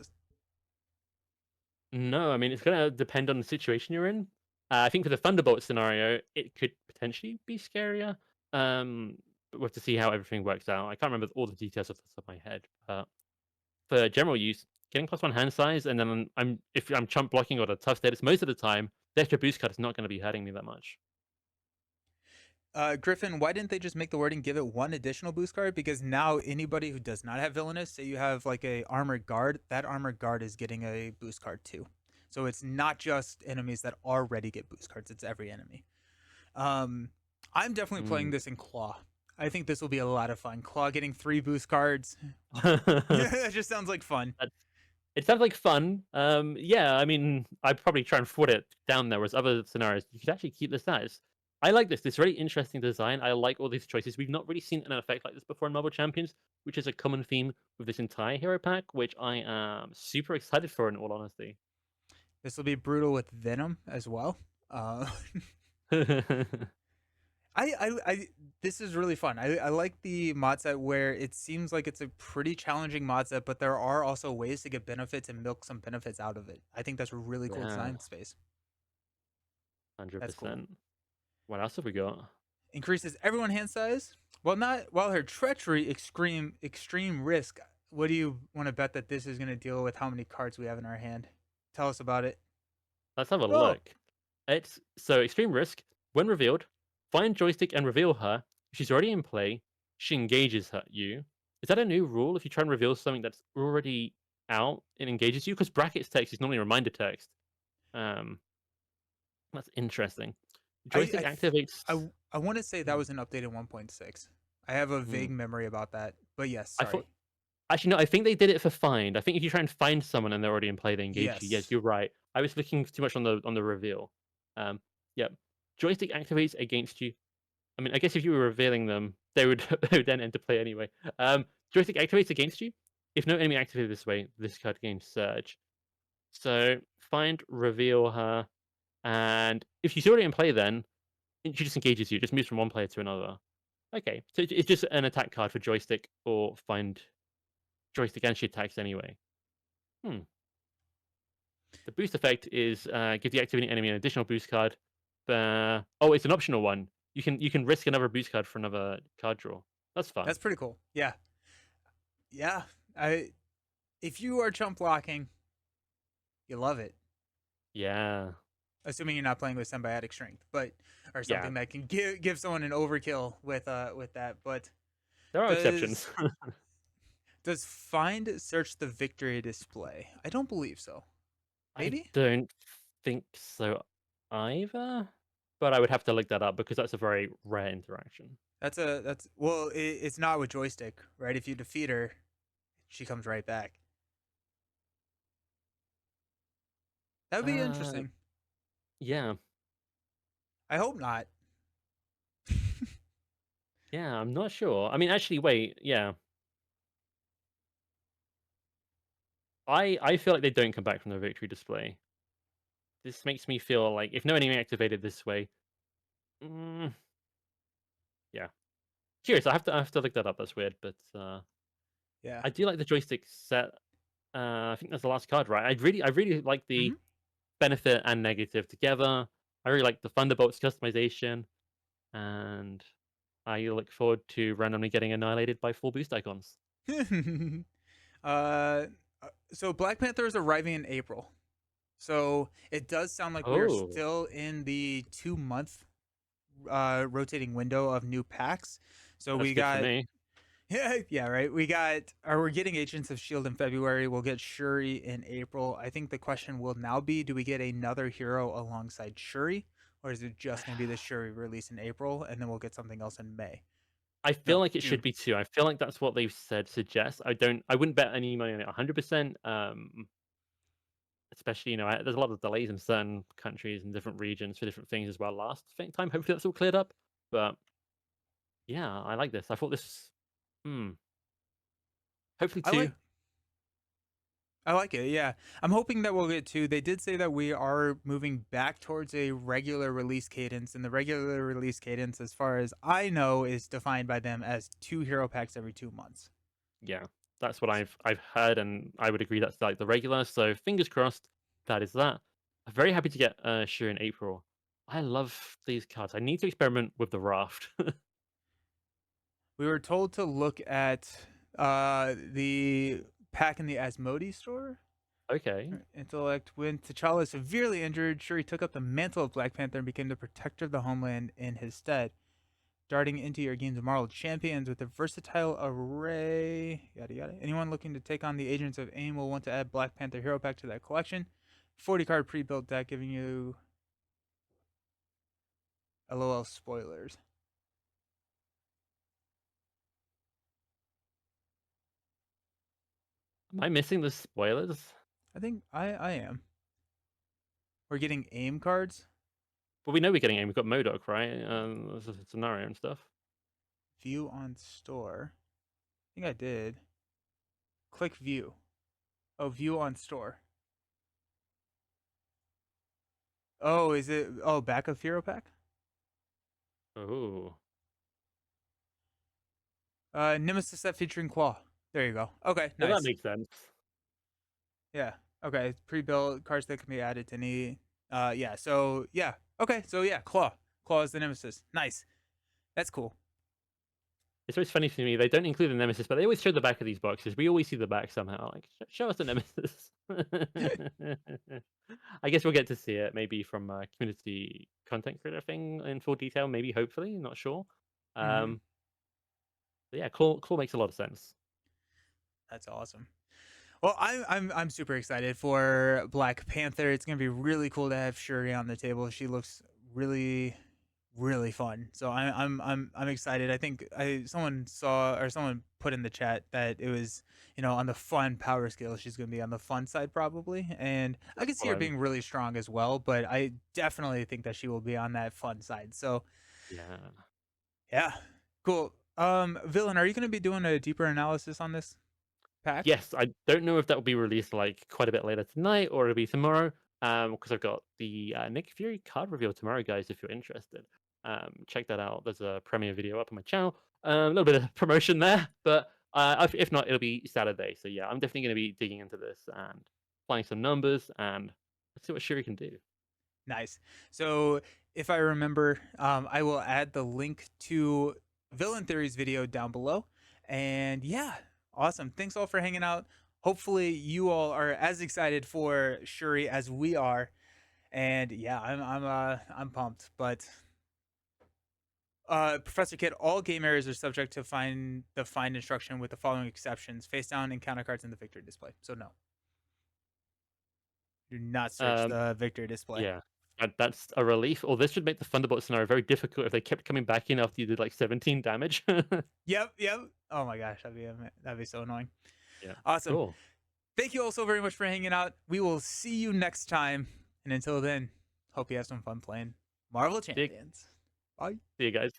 No, I mean it's gonna depend on the situation you're in. I think for the Thunderbolt scenario, it could potentially be scarier. But we'll have to see how everything works out. I can't remember all the details off the top of my head, but for general use, getting +1 hand size, and then if I'm chump blocking or the tough status, most of the time, the extra boost card is not going to be hurting me that much. Griffin, why didn't they just make the wording give it 1 additional boost card? Because now anybody who does not have villainous, say you have like a armored guard, that armored guard is getting a boost card too. So it's not just enemies that already get boost cards; it's every enemy. Um, I'm definitely playing Mm. this in Claw. I think this will be a lot of fun. Claw getting 3 boost cards. Yeah, That's- that just sounds like fun. it sounds like fun. Yeah, I mean, I'd probably try and foot it down there, whereas other scenarios, you could actually keep this as. I like this. This really interesting design. I like all these choices. We've not really seen an effect like this before in Marvel Champions, which is a common theme with this entire hero pack, which I am super excited for, in all honesty. This will be brutal with Venom as well. Uh, I this is really fun. I like the mod set where it seems like it's a pretty challenging mod set, but there are also ways to get benefits and milk some benefits out of it. I think that's a really cool Yeah, design space. That's cool. 100%. What else have we got? Increases everyone hand size. While her treachery extreme risk. What do you want to bet that this is going to deal with how many cards we have in our hand? Tell us about it. Let's have a Oh, look. It's so extreme risk. When revealed, find joystick and reveal her. If she's already in play, she engages you. Is that a new rule? If you try and reveal something that's already out, it engages you? Because brackets text is normally reminder text. Um, that's interesting. Joystick I activates. I want to say that Hmm, was an updated 1.6. I have a hmm. vague memory about that, but yes, I thought sorry. actually no. I think they did it for find. I think if you try and find someone and they're already in play, they engage you. Yes, Yes. you're right. I was looking too much on the reveal. Um, yep. Joystick activates against you. I mean, I guess if you were revealing them, they would, they would then enter play anyway. Joystick activates against you. If no enemy activated this way, this card gains Surge. So find, reveal her, and if she's already in play, then she just engages you. Just moves from one player to another. Okay, so it's just an attack card for Joystick or find Joystick, and she attacks anyway. Hmm. The boost effect is give the activating enemy an additional boost card. Oh, it's an optional one. You can risk another boost card for another card draw. That's fun. That's pretty cool. Yeah. Yeah. I if you are chump blocking, you love it. Yeah. Assuming you're not playing with symbiotic strength, but or Yeah. something that can give someone an overkill with that. But There are exceptions. does does find search the victory display? I don't believe so. I Maybe? don't think so either, but I would have to look that up because that's a very rare interaction. That's well, it's not with joystick, right? If you defeat her, she comes right back. That would be Uh, interesting. yeah. I hope not. Yeah, I'm not sure. I mean, actually, wait. Yeah. I feel like they don't come back from the victory display. This makes me feel like if no enemy activated this way, mm, yeah. Curious. I have to look that up. That's weird, but Yeah. I do like the joystick set. I think that's the last card, right? I really like Hmm. the benefit and negative together. I really like the Thunderbolts customization, and I look forward to randomly getting annihilated by full boost icons. uh, so Black Panther is arriving in April. So it does sound like we are Oh, still in the 2 month rotating window of new packs. So that's we good for got me. yeah, right. We're getting Agents of Shield in February. We'll get Shuri in April. I think the question will now be, do we get another hero alongside Shuri? Or is it just gonna be the Shuri release in April and then we'll get something else in May? I feel No, like it should June. be two. I feel like that's what they've said suggests. I wouldn't bet any money on it 100%. especially there's a lot of delays in certain countries and different regions for different things as well. Last time, hopefully that's all cleared up. But yeah, I like this. I thought this. Hmm. Hopefully I two. like I like it. Yeah, I'm hoping that we'll get two. They did say that we are moving back towards a regular release cadence, and the regular release cadence, as far as I know, is defined by them as 2 hero packs every 2 months. Yeah, that's what I've heard, and I would agree that's like the regular. So fingers crossed that is that. I'm very happy to get Shuri in April. I love these cards. I need to experiment with the Raft. We were told to look at the pack in the Asmodee store. Okay. Intellect. When T'Challa is severely injured, Shuri took up the mantle of Black Panther and became the protector of the homeland in his stead. Darting into your game's Marvel champions with a versatile array. Yada yada. Anyone looking to take on the Agents of AIM will want to add Black Panther Hero Pack to that collection. 40 card pre built deck giving you LOL spoilers. Am I missing the spoilers? I think I am. We're getting AIM cards. But we know we're getting in. We've got Modoc, right? There's a scenario and stuff. View on store. I think I did. Click view. Oh, view on store. Oh, is it? Oh, back of Hero Pack? Oh. Nemesis set featuring Claw. There you go. Okay, Yeah, that nice. makes sense. Yeah. Okay. Pre-built cards that can be added to any. Yeah. So yeah. Okay. So yeah, Claw. Claw is the Nemesis. Nice. That's cool. It's always funny to me. They don't include the Nemesis, but they always show the back of these boxes. We always see the back somehow. Like, show us the Nemesis. I guess we'll get to see it maybe from a community content creator thing in full detail. Maybe, hopefully, not sure. Mm-hmm. But yeah, claw makes a lot of sense. That's awesome. Well, I'm super excited for Black Panther. It's gonna be really cool to have Shuri on the table. She looks really fun. So I'm excited. I think someone put in the chat that it was on the fun power scale. She's gonna be on the fun side probably, and I can see her Well, being really strong as well. But I definitely think that she will be on that fun side. So yeah. yeah, cool. Villain, are you gonna be doing a deeper analysis on this pack? Yes, I don't know if that will be released like quite a bit later tonight or it'll be tomorrow. Because I've got the Nick Fury card reveal tomorrow, guys. If you're interested, check that out. There's a premiere video up on my channel. A little bit of promotion there, but if not, it'll be Saturday. So yeah, I'm definitely going to be digging into this and playing some numbers and let's see what Shuri can do. Nice. So if I remember, I will add the link to Villain Theory's video down below. And yeah, awesome. Thanks all for hanging out. Hopefully you all are as excited for Shuri as we are. And yeah, I'm pumped. But Professor Kid, all game areas are subject to the find instruction with the following exceptions: face down and counter cards in the victory display. So no, do not search Um, the victory display. yeah, that's a relief. Or this should make the Thunderbolt scenario very difficult if they kept coming back in after you did like 17 damage. Yep. Oh my gosh, that'd be so annoying. Yeah, Awesome. cool. Thank you all so very much for hanging out. We will see you next time. And until then, hope you have some fun playing Marvel Champions. Bye. See you guys.